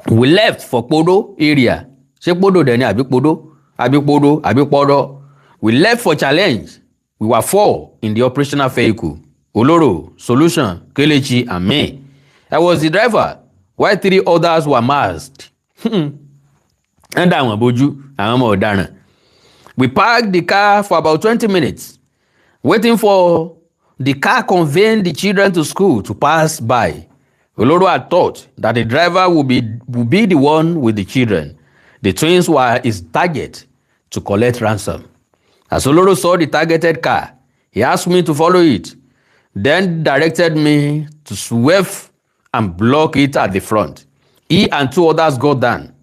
we left for Podo area. Ṣé Podo dẹ̀ ni àbí Podo? Àbí Podo. We left for Challenge. We were 4 in the operational vehicle. Oloro, Solution, Kelechi, and me. I was the driver, while 3 others were masked. And àwọn bojú, àwọn ọmọ ọ̀daràn. We parked the car for about 20 minutes, waiting for the car conveying the children to school to pass by. Oloro had thought that the driver would be the one with the children. The twins were his target to collect ransom. As Oloro saw the targeted car, he asked me to follow it, then directed me to swerve and block it at the front. He and 2 others got down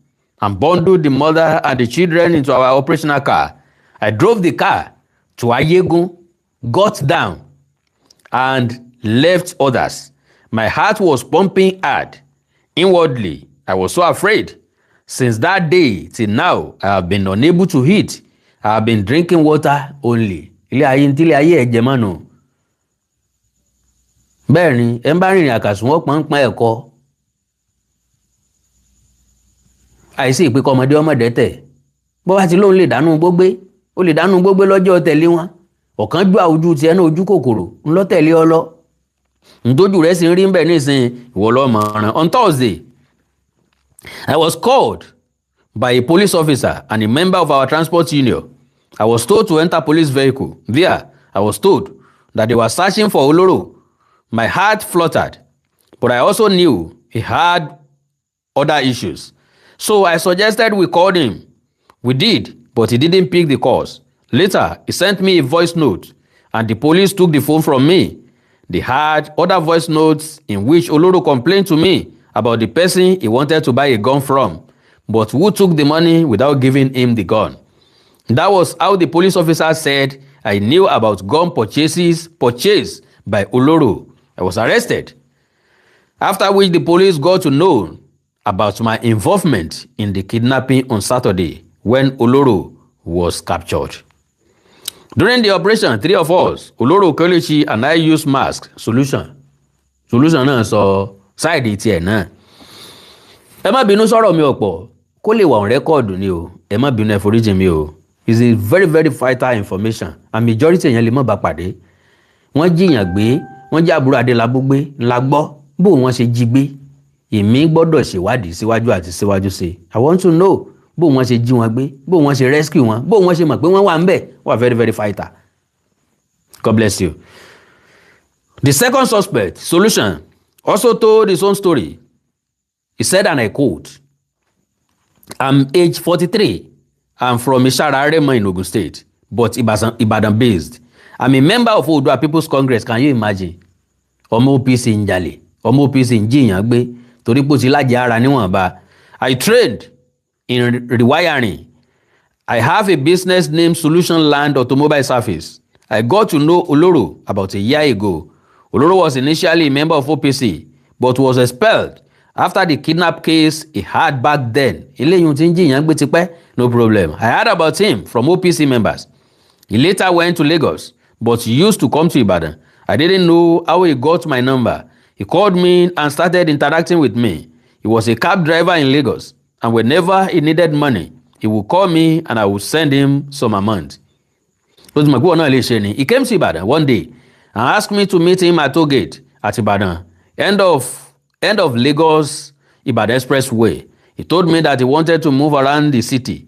and bundled the mother and the children into our operational car. I drove the car to Ayegun, got down, and left others. My heart was pumping hard. Inwardly, I was so afraid. Since that day till now, I have been unable to eat. I have been drinking water only. Ilé ayé ntí ilé ayé ẹ̀jẹ̀ mọ́ nù. Bẹ́ẹ̀ ni, ẹ ń bá rìnrìn àkàsùn wọ́n pọ́npọ́n ẹ̀kọ́. Àìsí ìpínkọ́ ọmọdé tẹ̀. Bó bá ti lóun lè dánú gbógbé, ó lè dánú gbógbé lọ́jọ́ tẹ̀lé wọn. Ọ̀kan jú àwùjú tiẹ̀ náà ojú kòkòrò ńlọ tẹ̀lé ọ lọ. Ntójú rẹ̀ sì ń rí ń bẹ̀ nísìnyí ìwọ lọ́mọ ọ̀ràn. On Thursday, I was called by a police officer and a member of our transport union. I was told to enter police vehicle. There, I was told that they were searching for Oloro. My heart fluttered, but I also knew he had other issues. So I suggested we called him. We did, but he didn't pick the calls. Later, he sent me a voice note, and the police took the phone from me. They had other voice notes in which Oloro complained to me about the person he wanted to buy a gun from, but who took the money without giving him the gun. That was how the police officer said I knew about gun purchased by Oloro. I was arrested. After which the police got to know about my involvement in the kidnapping on Saturday when Oloro was captured. During the operation, 3 of us, Oloro, Kelechi, and I used masks. Solution náà sọ sáìdì tiẹ̀ náà. Ẹ má bínú sọ̀rọ̀ mi ọ̀pọ̀ kó lè wà on record ni o. Ẹ má bínú ẹ foríjì mi o. It's a very very vital information and majority èèyàn lè mọ̀ bá pàdé. Wọ́n jiyàn gbé, wọ́n jẹ́ àbúrò Adelabu gbé, la gbọ́ bó wọ́n ṣe jí gbé. Èmi gbọ́dọ̀ ṣèwádìí síwájú àti síwájú sí. I want to know bó wọ́n ṣe jí wọn gbé, bó wọ́n ṣe rescue wọn, bó wọ́n ṣe mọ̀ pé wọ́n wà ńbẹ̀. Wọ́n very very vital. God bless you. The second suspect, Solution, also told his own story. He said, and I quote, "I'm age 43. I'm from Ishararema in Ogun State, but Ibadan based. I'm a member of Oodua People's Congress. Can you imagine? Ọmọ OPC ń jalè, ọmọ OPC ń jiyàn gbé, torí pé ó ti lájẹ ara níwọ̀nba. I trained in rewiring. I have a business named Solution Land Automobile Service. I got to know Oloro about a year ago. Oloro was initially a member of OPC, but was expelled after the kidnap case he had back then. No problem. I heard about him from OPC members. He later went to Lagos, but he used to come to Ibadan. I didn't know how he got my number. He called me and started interacting with me. He was a cab driver in Lagos, and whenever he needed money, he would call me and I would send him some amount. He came to Ibadan one day and asked me to meet him at toll gate at Ibadan, end of Lagos Ibadan Expressway. He told me that he wanted to move around the city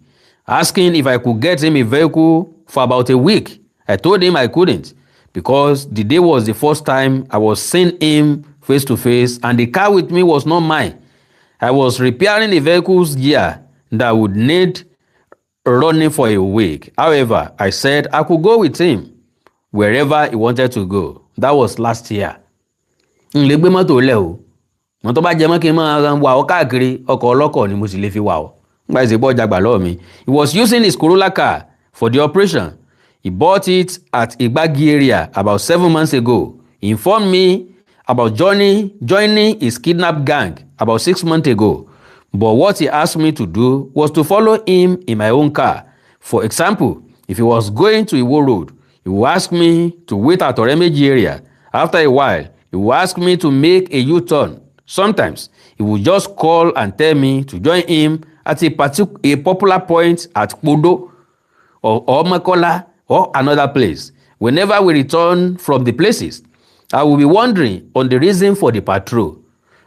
asking if I could get him a vehicle for about a week. I told him I couldn't because the day was the first time I was seeing him face to face and the car with me was not mine. I was repairing the vehicle's gear that would need running for a week. However, I said I could go with him wherever he wanted to go. That was last year. N lè gbé mọ́tò lẹ̀ o. Mo tó bá jẹ mọ́ kí n máa wà ọ́ káàkiri ọkọ̀ ọlọ́kọ̀ ni mo sì lè fi wà ọ́. Nígbà tí ìbọn jàgbà lọ́wọ́ mi. He was using his Corolla car for the operation. He bought it at Igbagi area about 7 months ago. He informed me about joining his kidnap gang about 6 months ago. But what he asked me to do was to follow him in my own car. For example, if he was going to Iwo Road, he would ask me to wait at Oremeji area. After a while, he would ask me to make a U-turn. Sometimes, he would just call and tell me to join him at a popular point at Podo or Makola or another place. Whenever we return from the places, I will be wondering on the reason for the patrol.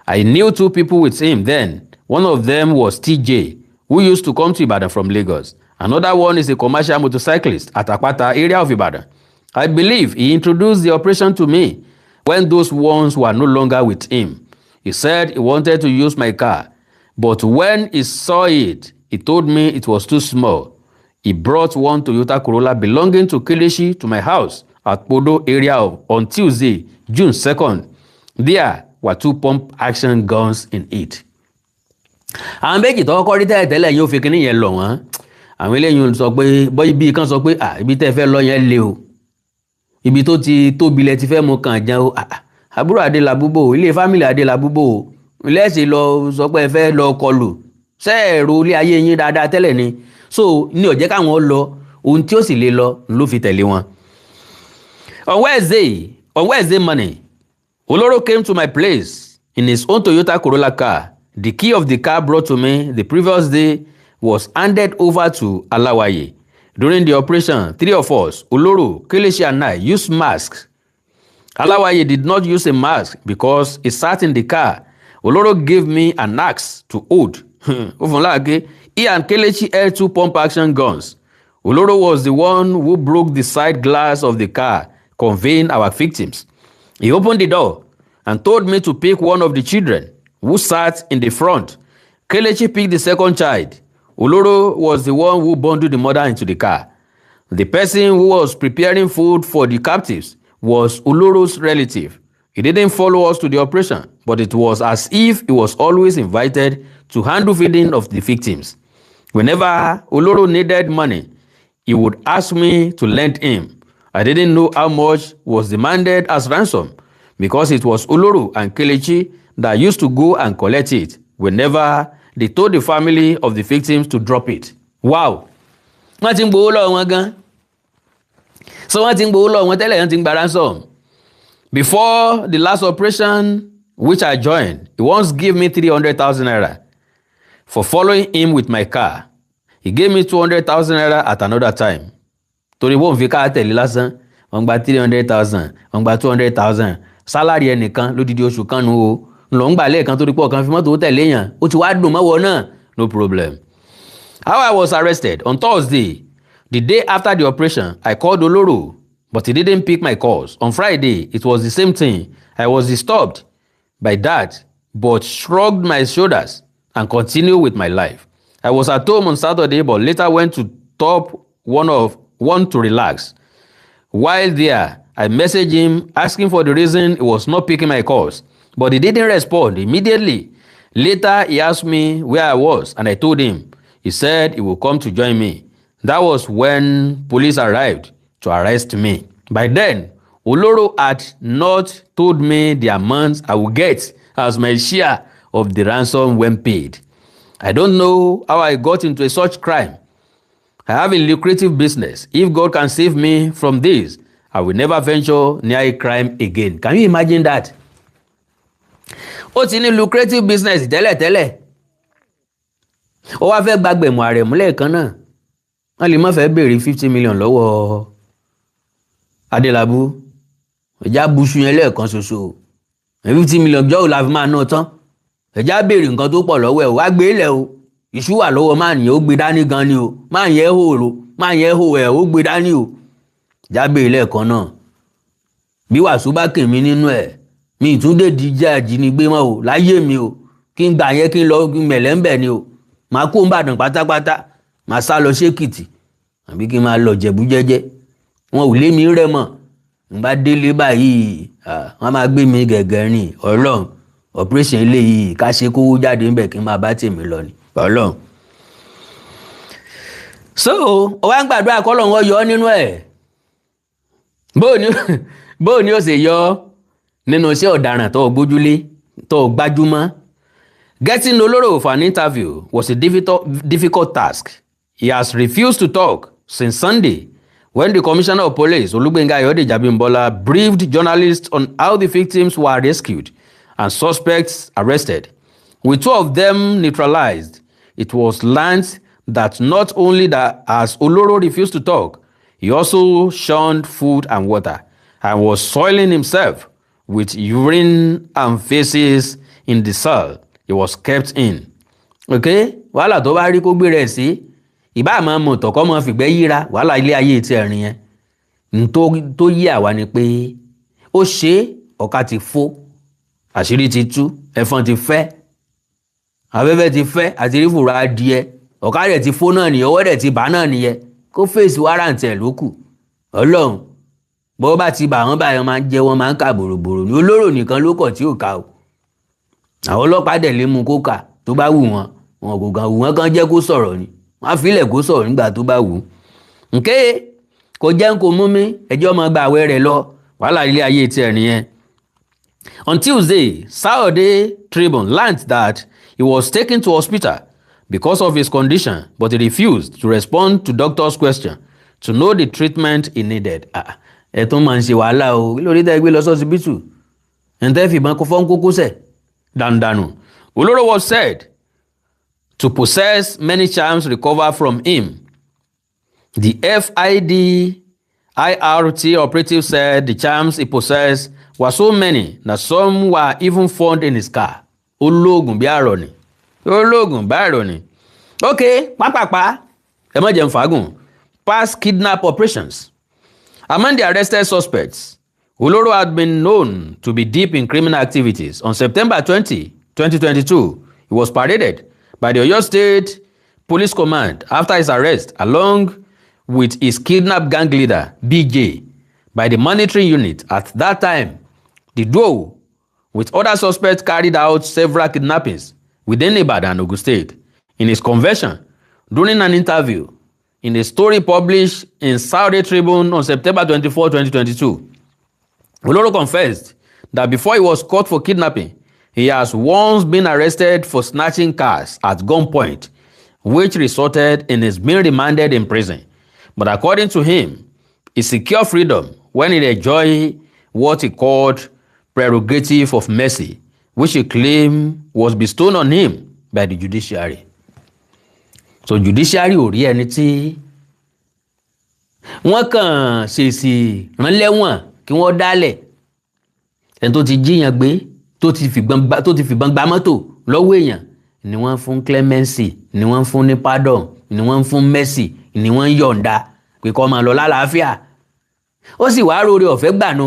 I knew 2 people with him then. One of them was TJ, who used to come to Ibadan from Lagos. Another one is a commercial motorcyclist at Apata area of Ibadan. I believe he introduced the operation to me when those ones were no longer with him. He said he wanted to use my car, but when he saw it, he told me it was too small. He brought one Toyota Corolla belonging to Kelechi to my house at Podo area on Tuesday, June 2nd. There were 2 pump action guns in it. Àwọn méjì tó kọ́kọ́ rí tẹ́lẹ̀ yóò fi kíní yẹn lọ wọ́n. Àwọn eléyìí sọ pé bọ́yì bí kan sọ pé ibi tẹ́ fẹ́ lọ yẹn le o. Ibi tó ti tóbi lẹ ti fẹ́ mú kàn jẹun o. Àbúrò Adelabu bò ilé fámìlì Adelabu bò lẹ́sìn lọ sọ pé ẹ fẹ́ lọ kọlù. Sẹ́ẹ̀rù ilé ayé yín dáadáa tẹ́lẹ̀ ni. So ní ó jẹ́ káwọn lọ ohun tí ó sì lè lọ ló fi tẹ̀lé wọn. On Wednesday morning, Oloro came to my place in his own Toyota Corolla car. The key of the car brought to me the previous day was handed over to Alawaye. During the operation, 3 of us, Oloro, Kelechi and I, used masks. Alawaye did not use a mask because he sat in the car. Oloro gave me an axe to hold. He and Kelechi held 2 pump action guns. Oloro was the one who broke the side glass of the car, conveying our victims. He opened the door and told me to pick one of the children who sat in the front. Kelechi picked the second child. Oloro was the one who bundled the mother into the car. The person who was preparing food for the captives was Oloro's relative. He didn't follow us to the operation, but it was as if he was always invited to handle feeding of the victims. Whenever Oloro needed money, he would ask me to lend him. I didn't know how much was demanded as ransom because it was Oloro and Kelechi that used to go and collect it whenever they told the family of the victims to drop it. Wow! Wọ́n ti ń gbowó lọ́wọ́ wọn gan. So wọ́n ti ń gbowó lọ́wọ́ wọn tẹ́lẹ̀ wọ́n ti ń gba ransom. Before the last operation which I joined, he once gave me 300,000 naira for following him with my car. He gave me 200,000 naira at another time. Torí wọ́n fi ká tẹ̀lé lásán, wọ́n gba 300,000, wọ́n gba 200,000. Sálárì ẹnìkan lódidi oṣù kan nù o. Lọ ń gbà lẹ́ẹ̀kan torí pọ̀ kan fi mọ́tò tẹ̀lé yàn. Ó ti wá dùn mọ́wọ́ náà. No problem. How I was arrested on Thursday, the day after the operation, I called Oloro, but he didn't pick my calls. On Friday, it was the same thing. I was disturbed by that, but shrugged my shoulders and continued with my life. I was at home on Saturday, but later went to top one to relax. While there, I messaged him asking for the reason he was not picking my calls, but he didn't respond immediately. Later, he asked me where I was, and I told him. He said he would come to join me. That was when police arrived to arrest me. By then, Oloro had not told me the amount I would get as my share of the ransom when paid. I don't know how I got into such crime. I have a lucrative business. If God can save me from this, I will never venture near a crime again. Can you imagine that? Ó ti ní lucrative business tẹ́lẹ̀. Ó wá fẹ́ gbàgbẹ̀mù ààrẹ múlẹ̀ kan náà. Wọ́n lè má fẹ́ béèrè 50 million lọ́wọ́ Adelabu. Ẹ̀já buṣu yẹn lẹ́ẹ̀kan ṣoṣo. 50 million jọ́ ò la fi máa ná tán. Ẹ̀já béèrè nǹkan tó pọ̀ lọ́wọ́ ẹ̀ wá gbé ilẹ̀ o. iṣu wà lọ́wọ́ máa nìyẹn ó gbé dání gan ni o máa yẹ hòòrò máa yẹ hò ẹ̀ ó gbé dání o jábẹ́ lẹ́ẹ̀kan náà bí wàásù bá kè mí nínú ẹ̀ mi ìtúndé díjẹ́ àjínigbé mọ́ o láyé mi o kí n gbà yẹn kí n lọ mẹ̀lẹ́ ń bẹ̀ ni o máa kó ń bàdàn pátápátá máa sá lọ sékìtì àbí kí n máa lọ jẹ̀bú jẹ́jẹ́ wọn ò lé mi rẹ̀ mọ́ n bá délé báyìí wọ́n máa gbé mi gẹ̀gẹ̀ rìn ọlọ́run operation eléyìí ká ṣe kówó jáde ń bẹ̀ kí n máa bá tèmi lọ ni ọlọ́run. so ó wá ń gbàdúrà kọ́lọ̀ wọn yọ ọ́ nínú ẹ̀ bóò ni ó sì yọ ọ́ nínú iṣẹ́ ọ̀daràn tó gbójúlé tó gbájúmọ́. Getting Oloro for an interview was a difficult task. He has refused to talk since Sunday when the Commissioner of Police, Olugbenga Ayodeji Abimbola, briefed journalists on how the victims were rescued and suspects arrested. With 2 of them neutralized, it was learned that not only that as Oloro refused to talk, he also shunned food and water and was soiling himself with urine and feces in the cell he was kept in. Okay? Wàhálà tó bá rí kó gbé rẹ̀ sí ìbá àmọ́ mọ̀ tọ̀kọ́ mọ́ fìgbẹ́ yíra wàhálà ilé ayé ti ẹ̀rìn yẹn. Tó yí àwa ni pé ó ṣe ọ̀ka ti fó àṣírí ti tú ẹ̀fọn ti fẹ́ afẹ́fẹ́ ti fẹ́ àti rí fùrọ̀ adìẹ ọ̀ka rẹ̀ ti fó náà nìyẹn ọwọ́ rẹ̀ ti bà náà nìyẹn kó fèsì wáràǹtì ẹ̀ lókù ọlọ́run bó bá ti bà wọ́n báyọ̀ máa ń jẹ́ wọ́n máa ń kà bòròbòrò ní Olóró nìkan ló kọ̀ tí ò ká o àwọn ọlọ́pàá dẹ̀ lé mú kó kà tó bá wù wọ́n wọn kò kàn wù wọ́n kàn jẹ́ kó sọ̀rọ̀ ni wọ́n á filẹ̀ kó sọ̀rọ̀ nígbà tó bá wù ú nke kò jẹ́ kó mú mi ẹjọ́ ọmọ gba àwẹ̀ rẹ̀ lọ wàhálà ilé ayé tiẹ̀ nìyẹn. On Tuesday, Saturday Tribune learned that he was taken to hospital because of his condition, but he refused to respond to doctor's question to know the treatment he needed. Ẹ tún máa ń ṣe wàhálà o lórí tẹ́ gbé lọ sọ́sibítù ẹ̀ ń tẹ́ fìbọn kó fọ́n kókó sẹ̀ dandanu. Oloro was said to possess many charms recovered from him. The FIDIRT operative said the charms he possessed were so many that some were even found in his car. Ológun bí àrọ̀ ni. Ológun bí àrọ̀ ni. Okay, pápápá ẹ má jẹ́ n fàágùn. Past kidnap operations. Among the arrested suspects, Oloro had been known to be deep in criminal activities. On September 20, 2022, he was paraded by the Oyo State Police Command after his arrest, along with his kidnap gang leader, BJ, by the monitoring unit. At that time, the duo, with other suspects, carried out several kidnappings within Ibadan and Ogun State. In his confession, during an interview, in a story published in Saturday Tribune on September 24, 2022, Oloro confessed that before he was caught for kidnapping, he has once been arrested for snatching cars at gunpoint, which resulted in his being remanded in prison. But according to him, he secured freedom when he enjoyed what he called prerogative of mercy, which he claimed was bestowed on him by the judiciary. So judiciary ò rí ẹni tí wọ́n kàn ṣèṣì rán lẹ́wọ̀n kí wọ́n dálẹ̀ ẹni tó ti jíyàn gbé tó ti fìbọn gba mọ́tò lọ́wọ́ èèyàn ni wọ́n fún clemency ni wọ́n fún ní pardon ni wọ́n fún mercy ni wọ́n yọ̀ǹda pé kó máa lọ lálàáfíà ó sì wá róore ọ̀fẹ́ gbànú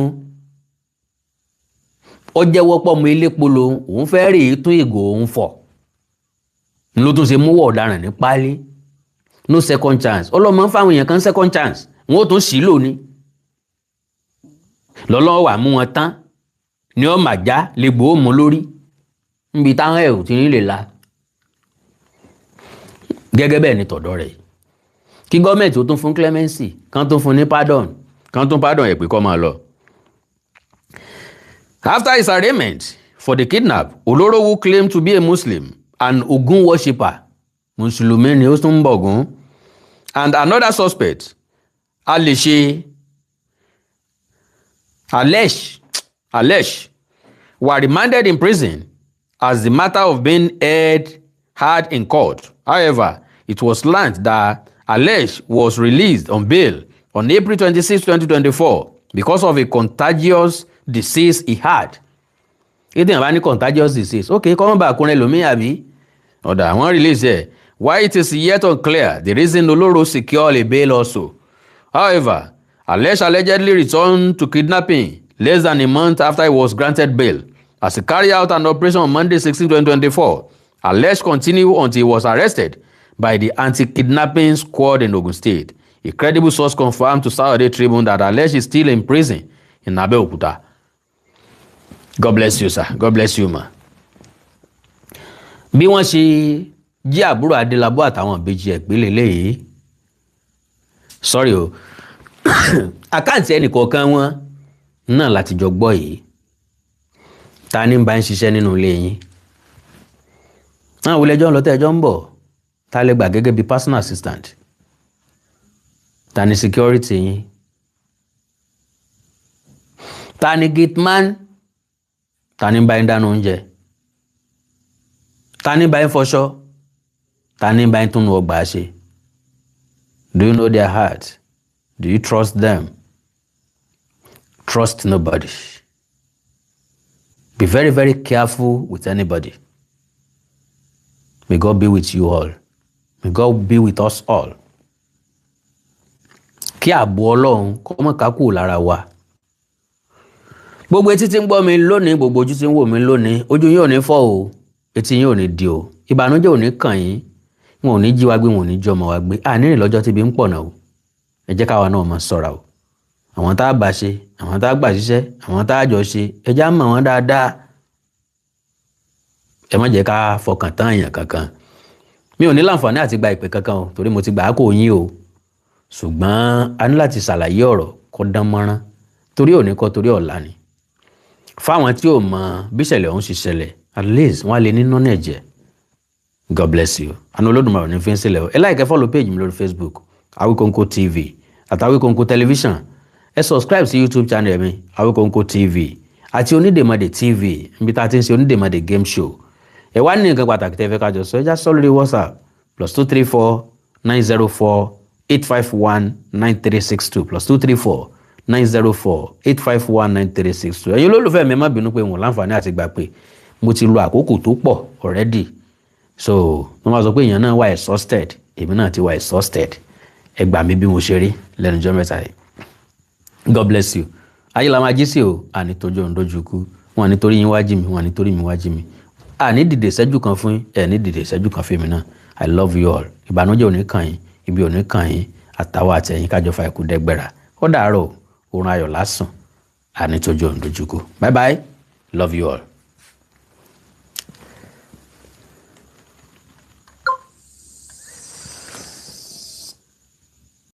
ó jẹ́wọ́ pọ̀ mọ́ elépo lòun òun fẹ́ rèé tún ìgò òun fọ̀ ló tún ṣe múwọ̀ ọ̀daràn ní pálí no second chance ọlọ́mọ ń fáwọn èèyàn kan second chance wọn ó tún sí lò ní lọ́lọ́wọ́ wà mú wọn tán ní ọmọ àjá lè gbòó mú lórí níbi táwọn ẹ̀rù ti ní lè la gẹ́gẹ́ bẹ́ẹ̀ ni tọ̀dọ̀ rẹ̀ kí gọ́ọ̀mẹ̀ntì ó tún fún clemency kan tún fún ní pardon kan tún pardon ẹ̀ pé kó máa lọ. After his arraignment for the kidnap, Oloro, who claimed to be a Muslim and Ogun worshipper, Mùsùlùmí ni ó tún ń bọ Ògún, and another suspect, Alesh, were remanded in prison as the matter of being heard in court. However, it was learned that Alesh was released on bail on April 26, 2024 because of a contagious disease he had. Ìdí ìwà ní contagious disease. Okay, kọ́mọ́ bá kúnrẹ́ lómi àbí? Ọ̀dà àwọn release ẹ̀ while it is yet unclear the reason Oloro secured a bail also. However, allegedly returned to kidnapping less than a month after he was granted bail. As he carried out an operation on Monday 16, 2024, Alege continued until he was arrested by the anti-kidnapping squad in Ogun State. A credible source confirmed to Saturday Tribune that Alege is still in prison in Abeokuta. God bless you, sir. God bless you, ma. Bí wọ́n ṣe jí àbúrò Adelabu àtàwọn ìbejì ẹ̀gbélé léyìí. Sorry o. Àkáǹtì ẹnìkọ̀ọ̀kan wọn náà láti jọ gbọ́ yìí. Ta ni ń bá ń ṣiṣẹ́ nínú ilé yín? Àwọn olẹ́jọ́ ń lọ tẹ́jọ́ ń bọ̀. Ta lè gbà gẹ́gẹ́ bí personal assistant? Ta ni security yín? Ta ni gate man? Ta ni ń bá ń dáná oúnjẹ? Ta ni ń bá ń fọṣọ? Ta ni ń bá ń tún ọgbà ṣe? Do you know their heart? Do you trust them? Trust nobody. Be very, very careful with anybody. May God be with you all. May God be with us all. Kí ààbò Ọlọ́run kó má ká kúrò lára wa. Gbogbo etí tí ń gbọ́ mi lónìí, gbogbo ojú tí ń wò mí lónìí, ojú yín ò ní fọ́ o, etí yín ò ní di o, ìbànújẹ́ ò ní kàn yín, wọn ò ní jí wa gbé, wọn ò ní jí ọmọ wa gbé. Ànírìn lọ́jọ́ tí bí ń pọ̀ náà o. Ẹ jẹ́ káwa náà máa ṣọ́ra o. Àwọn tá a bá ṣe, àwọn tá a gbà ṣiṣẹ́, àwọn tá a jọ ṣe, ẹ já mọ̀ wọ́n dáadáa. Ẹ má jẹ́ ká fọkàn tán èèyàn kankan. Mi ò ní láǹfààní àti gba ìpè kankan o, torí mo ti gbà á kò yín o. Ṣùgbọ́n a ní láti ṣàlàyé ọ̀rọ̀ kó dán mọ́rán, torí òní kọ́ torí ọ̀la ni. Fáwọn tí ò mọ bí ìṣẹ̀lẹ̀ ọ̀hún ṣe ṣẹlẹ̀, at least wọ́n á lè ní nọ́nà ẹ̀jẹ̀. God bless you. Àná Olódùmarè ní fi ń sílẹ̀ o. Ẹ like ẹ follow page mi lórí Facebook, Awikonko TV àti Awikonko Television. Ẹ subscribe sí YouTube channel mi, Awikonko TV àti Onídèmọdé TV, níbi tá a ti ń ṣe Onídèmọdé game show. Ẹ wá ní nǹkan pàtàkì tẹ́ fẹ́ ká jọ sọ, ẹ já sọ lórí WhatsApp +234 904 851 9362 +234 904 851 9362. Ẹ̀yin olólùfẹ́ mi má bínú pé wọn láǹfààní àti gbà pé mo ti lo àkókò tó pọ̀ already. So wọ́n máa sọ pé èèyàn náà wà exhausted, èmi náà ti wà exhausted. Ẹ gbà mí bí mo ṣe rí lẹ́nu ọjọ́ mẹ́ta yìí. God bless you. Ayé la máa jí sí o, àní tójú òun dojú kú, wọn nítorí yín wá jí mi, wọn nítorí mi wá jí mi. Àní dìde ìṣẹ́jú kan fún yín, ẹ̀ ní dìde ìṣẹ́jú kan fún mi náà. I love you all. Ìbànújẹ́ ò ní kàn yín, ibi ò ní kàn yín, àtàwọn àti ẹ̀yin kájọ fa ikú dẹ́gbẹ̀rà. Ó dàárọ̀, oorun ayọ̀ lásán, àní tójú òun dojú kú. Bye bye. Love you all.